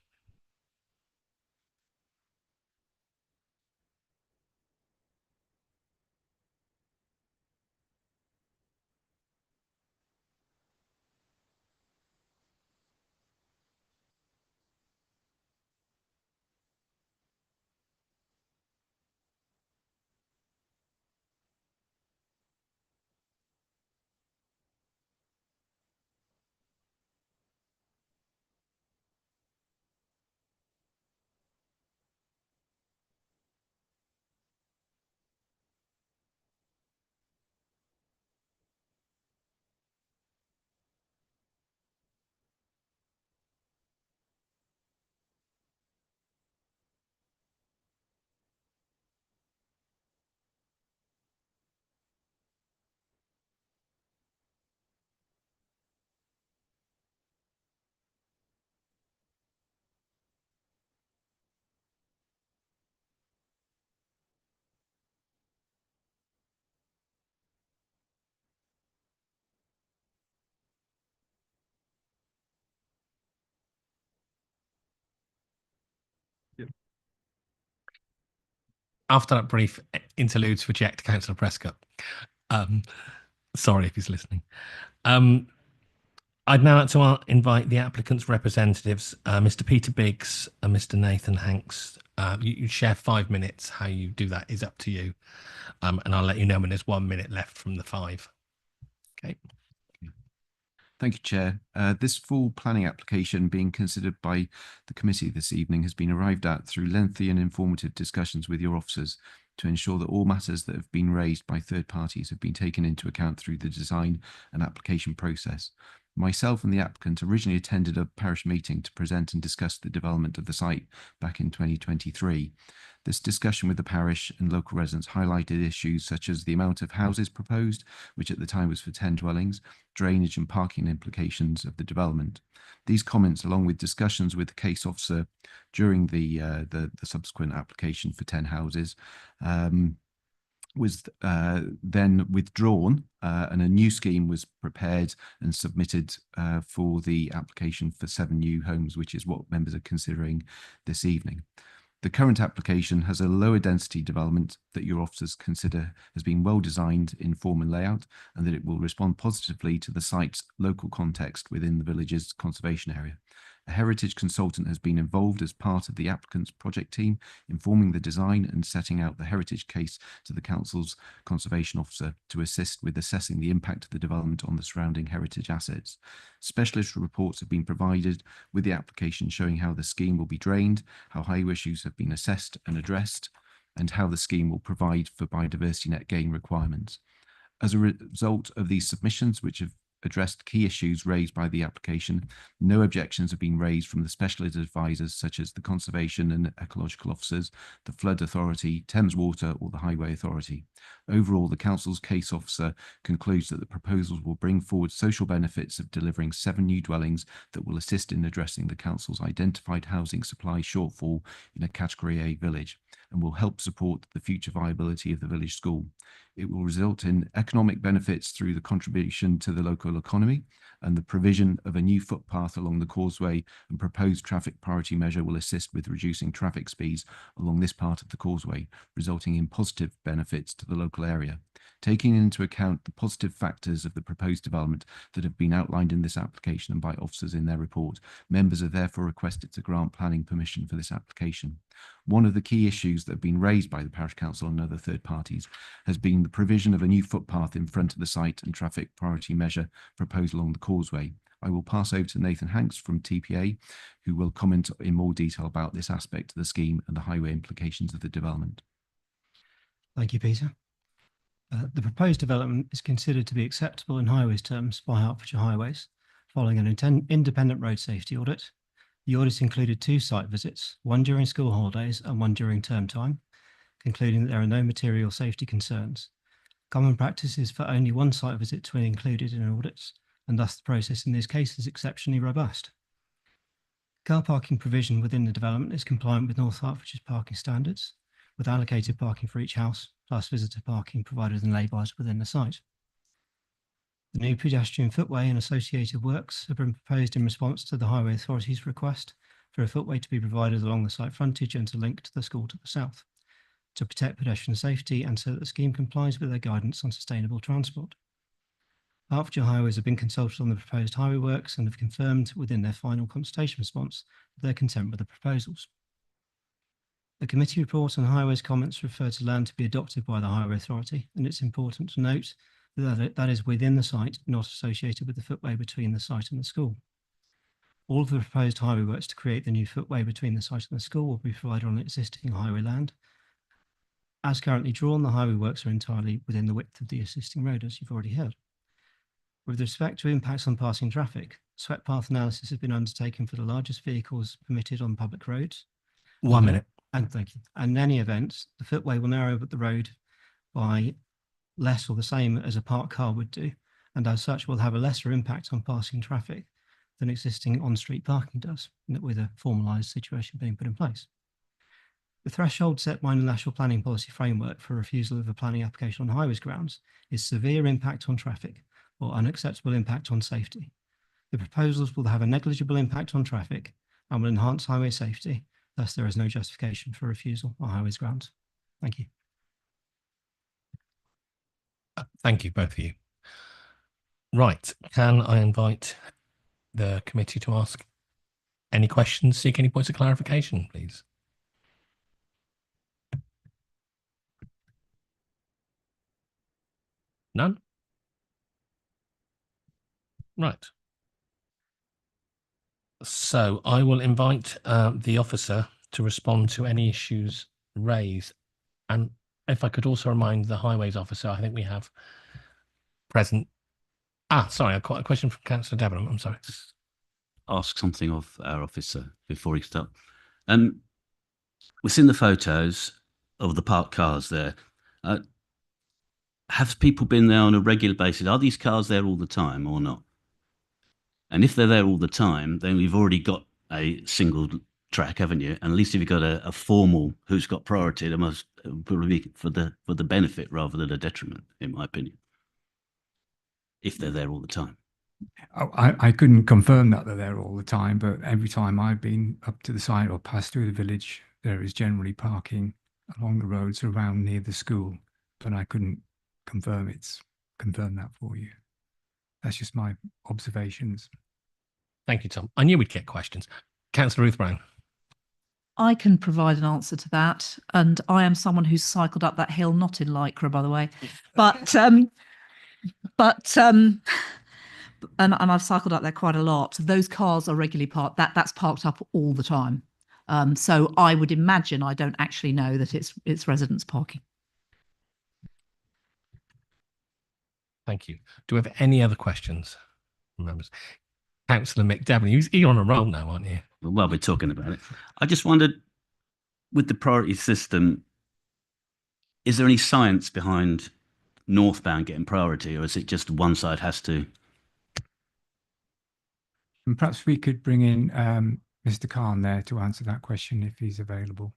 After that brief interlude to eject Councillor Prescott. Sorry if he's listening. I'd now like to invite the applicant's representatives, Mr. Peter Biggs and Mr. Nathan Hanks. You share 5 minutes. How you do that is up to you. And I'll let you know when there's 1 minute left from the 5. Okay. Thank you, Chair. This full planning application being considered by the committee this evening has been arrived at through lengthy and informative discussions with your officers to ensure that all matters that have been raised by third parties have been taken into account through the design and application process. Myself and the applicant originally attended a parish meeting to present and discuss the development of the site back in 2023. This discussion with the parish and local residents highlighted issues such as the amount of houses proposed, which at the time was for 10 dwellings, drainage and parking implications of the development. These comments, along with discussions with the case officer during the subsequent application for 10 houses, was then withdrawn and a new scheme was prepared and submitted for the application for 7 new homes, which is what members are considering this evening. The current application has a lower density development that your officers consider has been well designed in form and layout, and that it will respond positively to the site's local context within the village's conservation area. A heritage consultant has been involved as part of the applicant's project team, informing the design and setting out the heritage case to the council's conservation officer to assist with assessing the impact of the development on the surrounding heritage assets. Specialist reports have been provided with the application showing how the scheme will be drained, how highway issues have been assessed and addressed, and how the scheme will provide for biodiversity net gain requirements. As a result of these submissions, which have addressed key issues raised by the application, no objections have been raised from the specialist advisors such as the Conservation and Ecological Officers, the Flood Authority, Thames Water or the Highway Authority. Overall, the Council's case officer concludes that the proposals will bring forward social benefits of delivering 7 new dwellings that will assist in addressing the Council's identified housing supply shortfall in a Category A village and will help support the future viability of the village school. It will result in economic benefits through the contribution to the local economy, and the provision of a new footpath along the causeway and proposed traffic priority measure will assist with reducing traffic speeds along this part of the causeway, resulting in positive benefits to the local area. Taking into account the positive factors of the proposed development that have been outlined in this application and by officers in their report, members are therefore requested to grant planning permission for this application. One of the key issues that have been raised by the Parish Council and other third parties has been the provision of a new footpath in front of the site and traffic priority measure proposed along the causeway. I will pass over to Nathan Hanks from TPA, who will comment in more detail about this aspect of the scheme and the highway implications of the development. Thank you, Peter. The proposed development is considered to be acceptable in highways terms by Hertfordshire Highways, following an independent road safety audit. The audit included 2 site visits, one during school holidays and one during term time, concluding that there are no material safety concerns. Common practice is for only 1 site visit to be included in audits, and thus the process in this case is exceptionally robust. Car parking provision within the development is compliant with North Hertfordshire's parking standards, with allocated parking for each house, plus visitor parking provided in lay-bys within the site. The new pedestrian footway and associated works have been proposed in response to the Highway Authority's request for a footway to be provided along the site frontage and to link to the school to the south, to protect pedestrian safety and so that the scheme complies with their guidance on sustainable transport. Hertfordshire Highways have been consulted on the proposed highway works and have confirmed within their final consultation response their content with the proposals. The committee report and highways comments refer to land to be adopted by the Highway Authority, and it's important to note that is within the site, not associated with the footway between the site and the school. All of the proposed highway works to create the new footway between the site and the school will be provided on existing highway land. As currently drawn, the highway works are entirely within the width of the existing road, as you've already heard. With respect to impacts on passing traffic, swept path analysis has been undertaken for the largest vehicles permitted on public roads. 1 minute. And thank you. And in any event, the footway will narrow the road by less or the same as a parked car would do, and as such will have a lesser impact on passing traffic than existing on-street parking does, with a formalised situation being put in place. The threshold set by the National Planning Policy Framework for refusal of a planning application on highways grounds is severe impact on traffic or unacceptable impact on safety. The proposals will have a negligible impact on traffic and will enhance highway safety. Thus, there is no justification for refusal on highways grounds. Thank you. Thank you, both of you. Right, can I invite the committee to ask any questions, seek any points of clarification, please? None? Right. So I will invite the officer to respond to any issues raised. And if I could also remind the highways officer, I think we have present Sorry, I've got a question from Councillor Debenham. I'm sorry. Ask something of our officer before he starts. We've seen the photos of the parked cars there. Have people been there on a regular basis? Are these cars there all the time or not? And if they're there all the time, then we've already got a single track, haven't you? And at least if you've got a formal who's got priority, they must probably be for the benefit rather than a detriment, in my opinion, if they're there all the time. I couldn't confirm that they're there all the time, but every time I've been up to the site or passed through the village, there is generally parking along the roads around near the school, but I couldn't confirm that for you. That's just my observations. Thank you, Tom. I knew we'd get questions. Councillor Ruth Brown. I can provide an answer to that, and I am someone who's cycled up that hill, not in Lycra, by the way, and I've cycled up there quite a lot. Those cars are regularly parked. That's parked up all the time. So I would imagine, I don't actually know that it's residents parking. Thank you. Do we have any other questions from members? Councillor Mick Debenham, you're on a roll now, aren't you? Well, while we're talking about it, I just wondered, with the priority system, is there any science behind northbound getting priority, or is it just one side has to? And perhaps we could bring in Mr. Khan there to answer that question if he's available.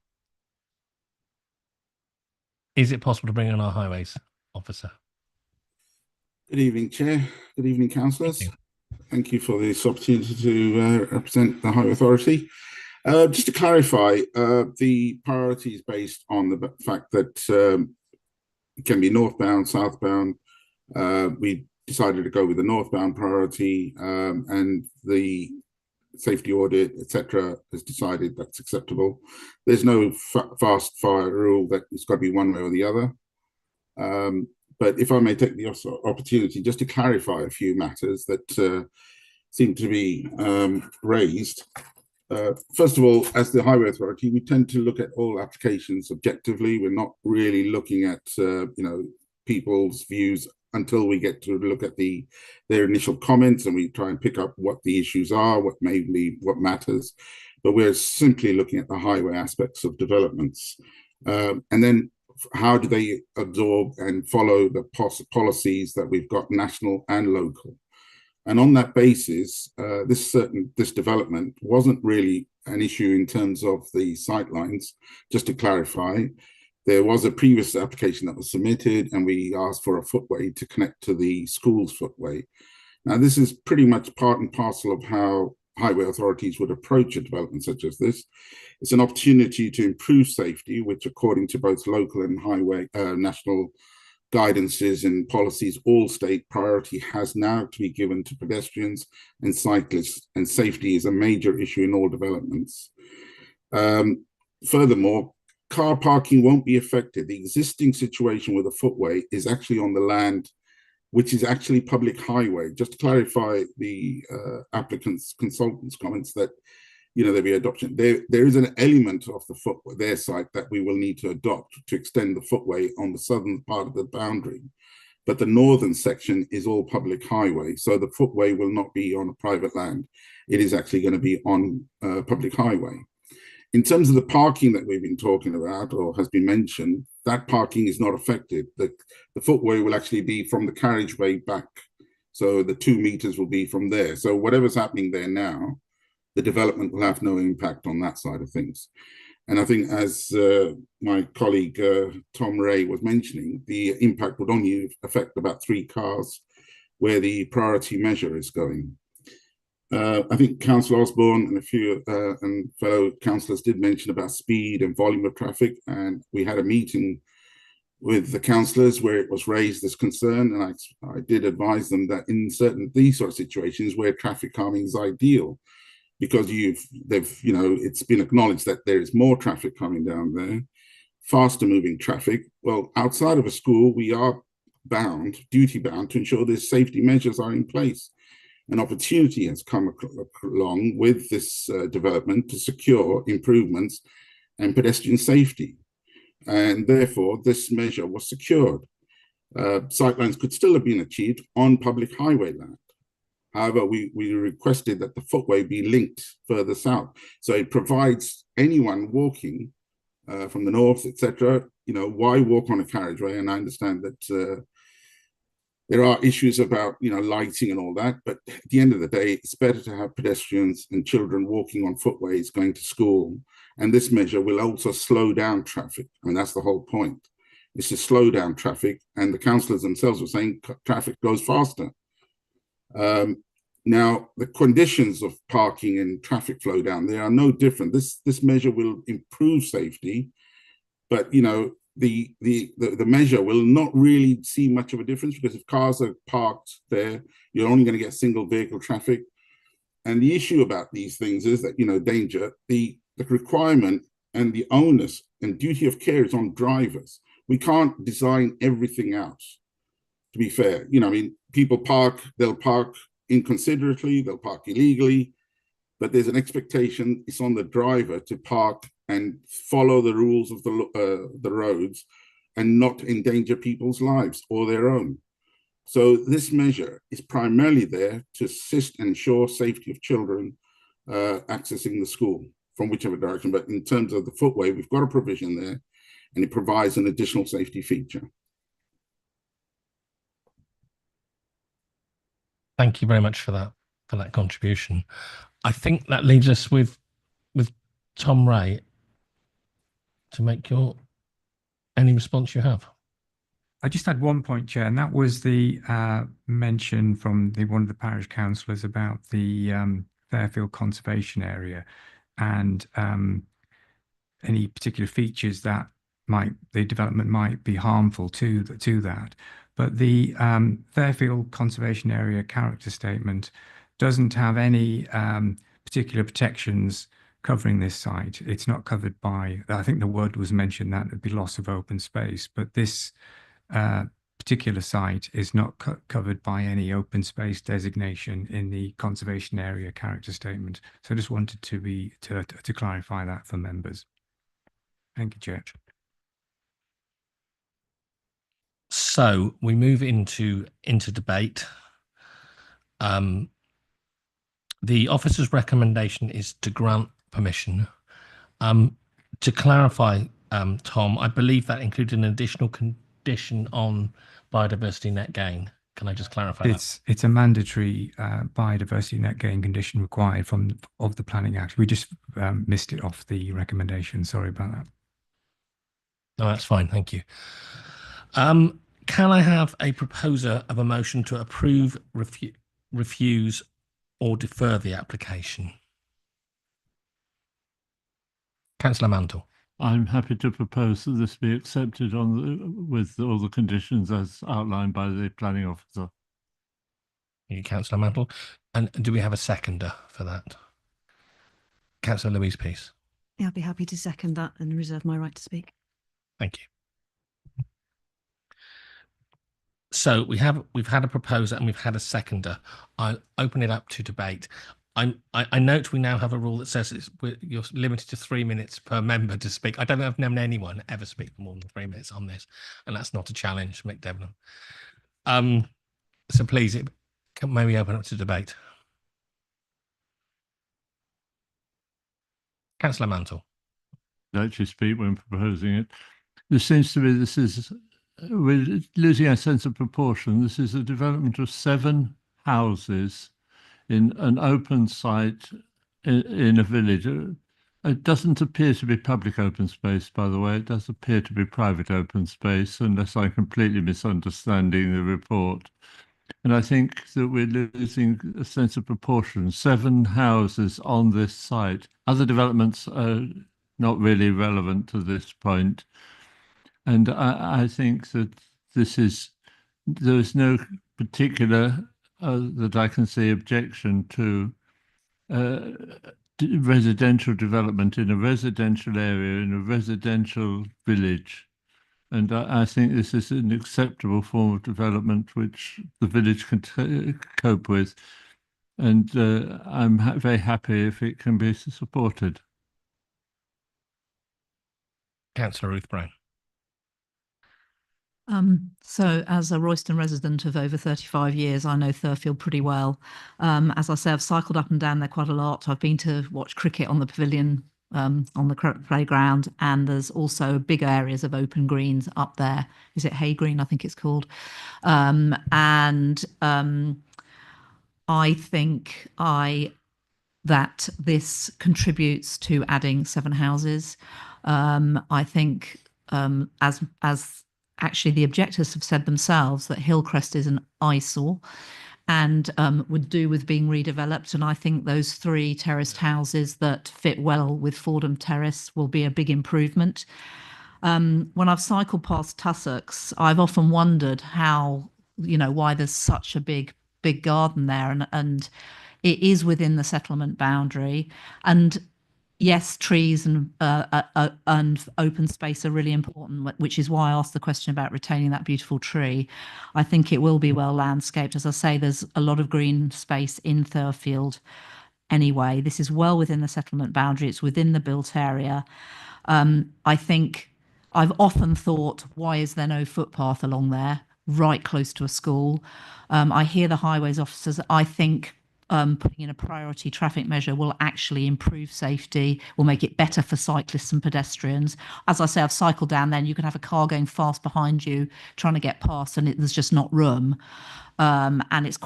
Is it possible to bring in our highways officer? Good evening, Chair. Good evening, councillors. Thank you for this opportunity to represent the Highway Authority. Just to clarify, the priority is based on the fact that it can be northbound, southbound. We decided to go with the northbound priority, and the safety audit, etc., has decided that's acceptable. There's no fast fire rule that it's got to be one way or the other. But if I may take the opportunity just to clarify a few matters that seem to be raised. First of all, as the Highway Authority, we tend to look at all applications objectively. We're not really looking at people's views until we get to look at their initial comments, and we try and pick up what the issues are, what matters. But we're simply looking at the highway aspects of developments, and then how do they absorb and follow the policies that we've got, national and local. And on that basis, this development wasn't really an issue in terms of the sightlines. Just to clarify, there was a previous application that was submitted, and we asked for a footway to connect to the school's footway. Now, this is pretty much part and parcel of how highway authorities would approach a development such as this. It's an opportunity to improve safety, which, according to both local and highway national guidances and policies, all state priority has now to be given to pedestrians and cyclists, and safety is a major issue in all developments. Furthermore, car parking won't be affected. The existing situation with a footway is actually on the land, which is actually public highway. Just to clarify the consultants' comments that there'll be adoption. There is an element of the footway, their site, that we will need to adopt to extend the footway on the southern part of the boundary. But the northern section is all public highway, so the footway will not be on a private land. It is actually going to be on public highway. In terms of the parking that we've been talking about, or has been mentioned, that parking is not affected. The footway will actually be from the carriageway back. So the 2 meters will be from there. So whatever's happening there now, the development will have no impact on that side of things. And I think, as my colleague Tom Ray was mentioning, the impact would only affect about 3 cars where the priority measure is going. I think Councillor Osborne and a few and fellow councillors did mention about speed and volume of traffic, and we had a meeting with the councillors where it was raised this concern, and I did advise them that in these sort of situations where traffic calming is ideal, because it's been acknowledged that there is more traffic coming down there, faster moving traffic. Well, outside of a school, we are duty bound to ensure there's safety measures are in place. An opportunity has come along with this development to secure improvements and pedestrian safety. And therefore, this measure was secured. sightlines could still have been achieved on public highway land. However, we requested that the footway be linked further south. So it provides anyone walking from the north, etc., why walk on a carriageway? And I understand that there are issues about, lighting and all that. But at the end of the day, it's better to have pedestrians and children walking on footways going to school. And this measure will also slow down traffic. I mean, that's the whole point. It's to slow down traffic. And the councillors themselves were saying traffic goes faster. Now, the conditions of parking and traffic flow down, they are no different. This measure will improve safety, but the measure will not really see much of a difference, because if cars are parked there, you're only going to get single vehicle traffic. And the issue about these things is that, danger, the requirement and the onus and duty of care is on drivers. We can't design everything else, to be fair. People park, they'll park inconsiderately, they'll park illegally, but there's an expectation, it's on the driver to park and follow the rules of the roads and not endanger people's lives or their own. So this measure is primarily there to assist and ensure safety of children accessing the school from whichever direction. But in terms of the footway, we've got a provision there, and it provides an additional safety feature. Thank you very much for that contribution. I think that leaves us with Tom Ray to make any response you have. I just had one point, Chair, and that was the mention from one of the parish councillors about the Fairfield Conservation Area and any particular features that the development might be harmful to that. But the Fairfield Conservation Area character statement doesn't have any particular protections covering this site. It's not covered by, I think the word was mentioned that it'd be loss of open space, but this particular site is not covered by any open space designation in the conservation area character statement. So I just wanted to clarify that for members. Thank you, Chair. So we move into debate. The officer's recommendation is to grant permission. To clarify, Tom, I believe that included an additional condition on biodiversity net gain. Can I just clarify that? It's a mandatory biodiversity net gain condition required of the Planning Act. We just missed it off the recommendation. Sorry about that. No, that's fine. Thank you. Can I have a proposer of a motion to approve, refuse, or defer the application? Councillor Mantle. I'm happy to propose that this be accepted with all the conditions as outlined by the planning officer. Thank you, Councillor Mantle. And do we have a seconder for that? Councillor Louise Peace. Yeah, I'll be happy to second that and reserve my right to speak. Thank you. So we've had a proposer and we've had a seconder. I'll open it up to debate. I note we now have a rule that says you're limited to 3 minutes per member to speak. I don't know if anyone ever speak for more than 3 minutes on this, and that's not a challenge, Mick Devlin. So please, may we open up to debate? Councillor Mantle. I'd actually speak when proposing it. There seems to be we're losing our sense of proportion. This is a development of 7 houses in an open site in a village. It doesn't appear to be public open space, by the way. It does appear to be private open space, unless I'm completely misunderstanding the report. And I think that we're losing a sense of proportion. 7 houses on this site. Other developments are not really relevant to this point. And I think that there is no particular that I can see objection to residential development in a residential area, in a residential village. And I think this is an acceptable form of development which the village can cope with. And I'm very happy if it can be supported. Councillor Ruth Brown. So as a Royston resident of over 35 years, I know Thurfield pretty well. As I say, I've cycled up and down there quite a lot. I've been to watch cricket on the pavilion, on the playground, and there's also big areas of open greens up there. Is it Hay Green? I think it's called. I think that this contributes to adding 7 houses. I think as actually the objectors have said themselves that Hillcrest is an eyesore and would do with being redeveloped. And I think those 3 terraced houses that fit well with Fordham Terrace will be a big improvement. When I've cycled past Tussocks, I've often wondered how, why there's such a big garden there, and it is within the settlement boundary. And yes, trees and open space are really important, which is why I asked the question about retaining that beautiful tree. I think it will be well landscaped. As I say, there's a lot of green space in Thurfield anyway. This is well within the settlement boundary. It's within the built area. I think I've often thought, why is there no footpath along there, right close to a school? I hear the highways officers. I think putting in a priority traffic measure will actually improve safety, will make it better for cyclists and pedestrians. As I say, I've cycled down there and you can have a car going fast behind you trying to get past, and there's just not room. And it's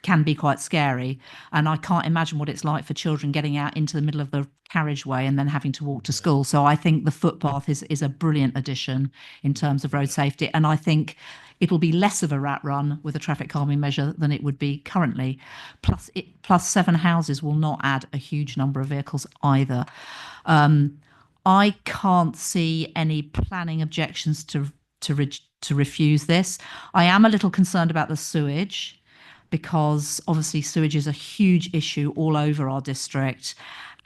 can be quite scary. And I can't imagine what it's like for children getting out into the middle of the carriageway and then having to walk to school. So I think the footpath is a brilliant addition in terms of road safety. And I think it'll be less of a rat run with a traffic calming measure than it would be currently. Plus 7 houses will not add a huge number of vehicles either. I can't see any planning objections to refuse this. I am a little concerned about the sewage, because obviously sewage is a huge issue all over our district.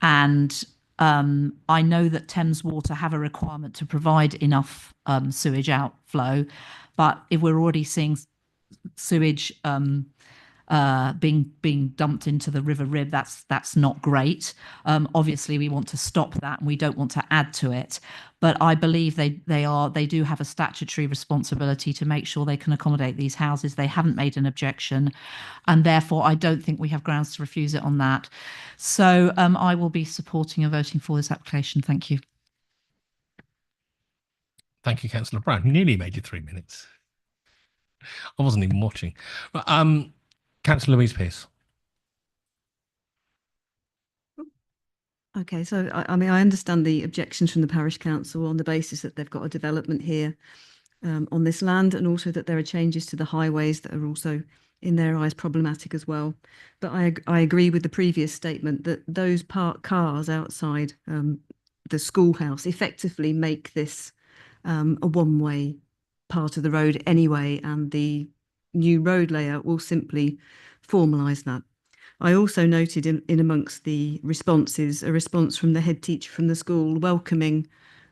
And I know that Thames Water have a requirement to provide enough sewage outflow, but if we're already seeing sewage being dumped into the River Rib, that's not great. Obviously, we want to stop that, and we don't want to add to it. But I believe they do have a statutory responsibility to make sure they can accommodate these houses. They haven't made an objection, and therefore I don't think we have grounds to refuse it on that. So I will be supporting and voting for this application. Thank you. Thank you, Councillor Brown. You nearly made your 3 minutes. I wasn't even watching. Councillor Louise Pearce. Okay, so I mean, I understand the objections from the parish council on the basis that they've got a development here on this land, and also that there are changes to the highways that are also, in their eyes, problematic as well. But I agree with the previous statement that those parked cars outside the schoolhouse effectively make this a one-way part of the road anyway, and the new road layout will simply formalise that. I also noted in amongst the responses a response from the head teacher from the school welcoming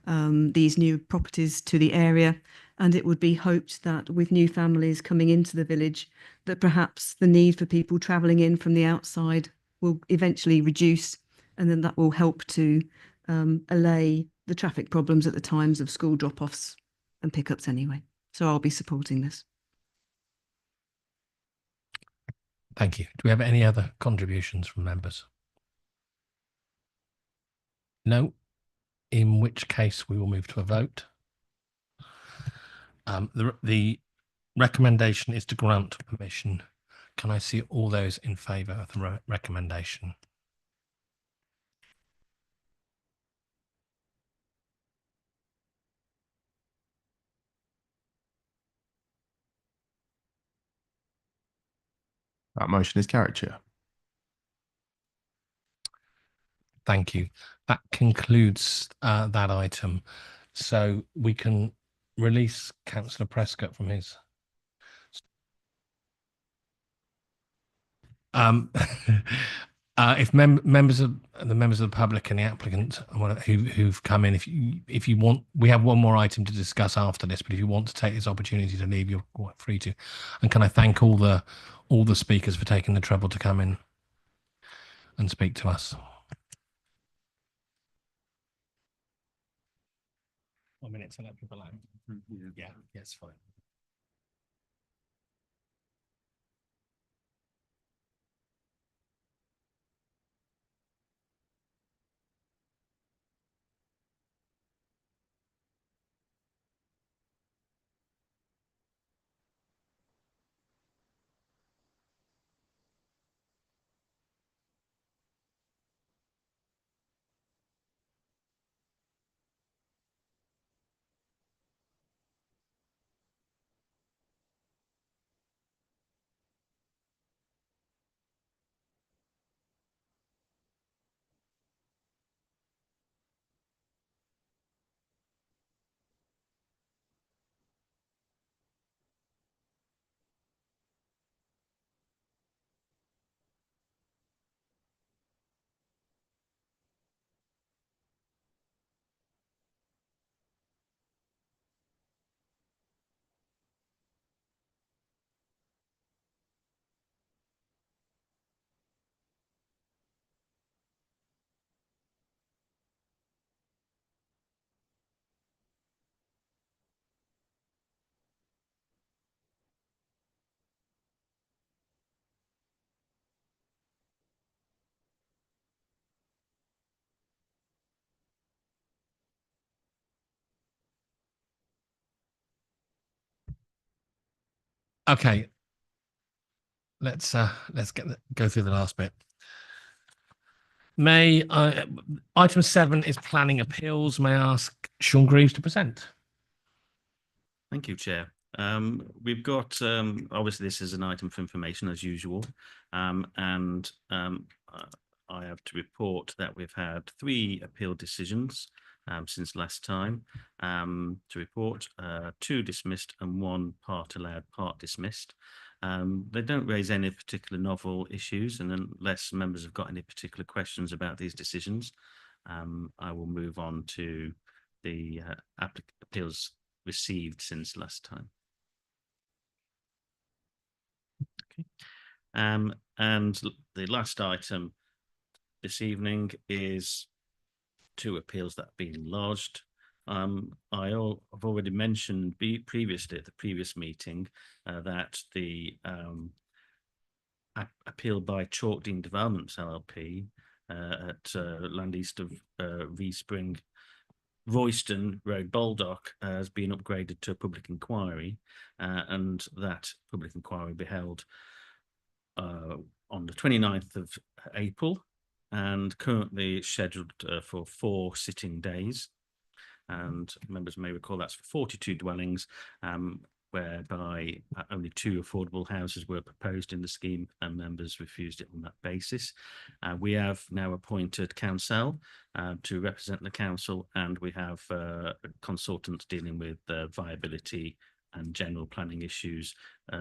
these new properties to the area, and it would be hoped that with new families coming into the village that perhaps the need for people travelling in from the outside will eventually reduce, and then that will help to allay the traffic problems at the times of school drop-offs and pickups anyway. So I'll be supporting this. Thank you. Do we have any other contributions from members? No, in which case we will move to a vote. The recommendation is to grant permission. Can I see all those in favour of the recommendation? That motion is carried, Chair. Thank you. That concludes that item. So we can release Councillor Prescott from his... if members of the public and the applicant who've come in, if you want, we have one more item to discuss after this, but if you want to take this opportunity to leave, you're quite free to. And can I thank all the speakers for taking the trouble to come in and speak to us. 1 minute to let people out. Yeah, it's fine. Okay, let's go through the last bit. Item 7 is planning appeals. May I ask Sean Greaves to present? Thank you, Chair. We've got, obviously this is an item for information as usual, and I have to report that we've had 3 appeal decisions since last time to report, 2 dismissed and 1 part allowed, part dismissed. They don't raise any particular novel issues, and unless members have got any particular questions about these decisions, I will move on to the appeals received since last time. Okay. And the last item this evening is 2 appeals that have been lodged. I've already mentioned previously at the previous meeting that the appeal by Chalkdean Developments LLP at land east of Respring, Royston Road, Baldock, has been upgraded to a public inquiry, and that public inquiry will be held on the 29th of April, and currently scheduled for 4 sitting days. And members may recall that's for 42 dwellings, whereby only 2 affordable houses were proposed in the scheme, and members refused it on that basis. We have now appointed counsel to represent the council, and we have consultants dealing with viability and general planning issues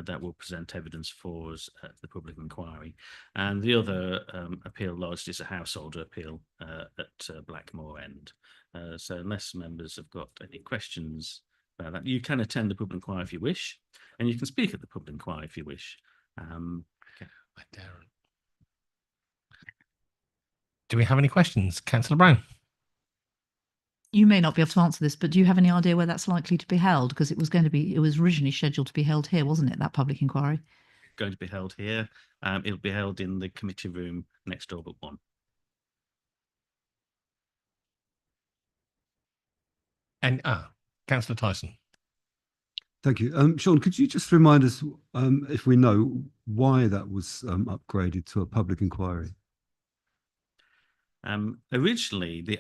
that will present evidence for us at the public inquiry. And the other appeal lodged is a householder appeal at Blackmore End. So unless members have got any questions about that, you can attend the public inquiry if you wish, and you can speak at the public inquiry if you wish. Okay. Darren. Do we have any questions? Councillor Brown. You may not be able to answer this, but do you have any idea where that's likely to be held? Because it was originally scheduled to be held here, wasn't it, that public inquiry? Going to be held here. It'll be held in the committee room next door but one. And Councillor Tyson. Thank you. Sean, could you just remind us if we know why that was upgraded to a public inquiry? Originally, the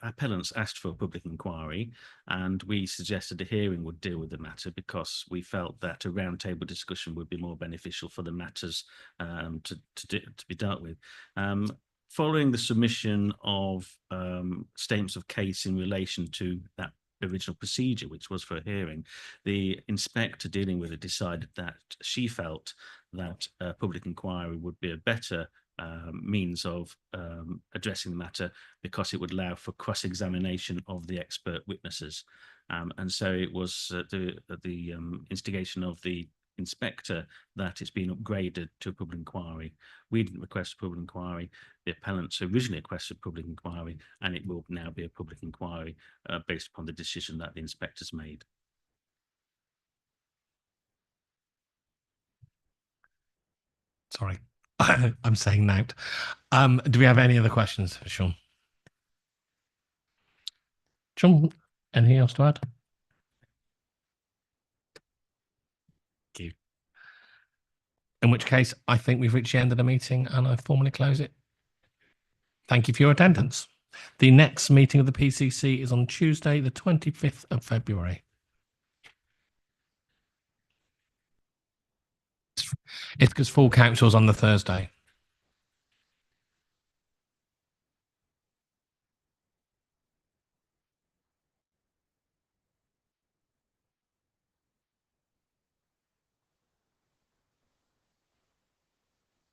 appellants asked for a public inquiry, and we suggested a hearing would deal with the matter because we felt that a roundtable discussion would be more beneficial for the matters to be dealt with. Following the submission of statements of case in relation to that original procedure, which was for a hearing, the inspector dealing with it decided that she felt that a public inquiry would be a better means of addressing the matter because it would allow for cross-examination of the expert witnesses. And so it was the instigation of the inspector that it's been upgraded to a public inquiry. We didn't request a public inquiry. The appellants originally requested a public inquiry, and it will now be a public inquiry based upon the decision that the inspectors made. Sorry, I'm saying note. Do we have any other questions for Sean? Sean, anything else to add? Thank you. In which case, I think we've reached the end of the meeting and I formally close it. Thank you for your attendance. The next meeting of the PCC is on Tuesday, the 25th of February. It's because full council's on the Thursday.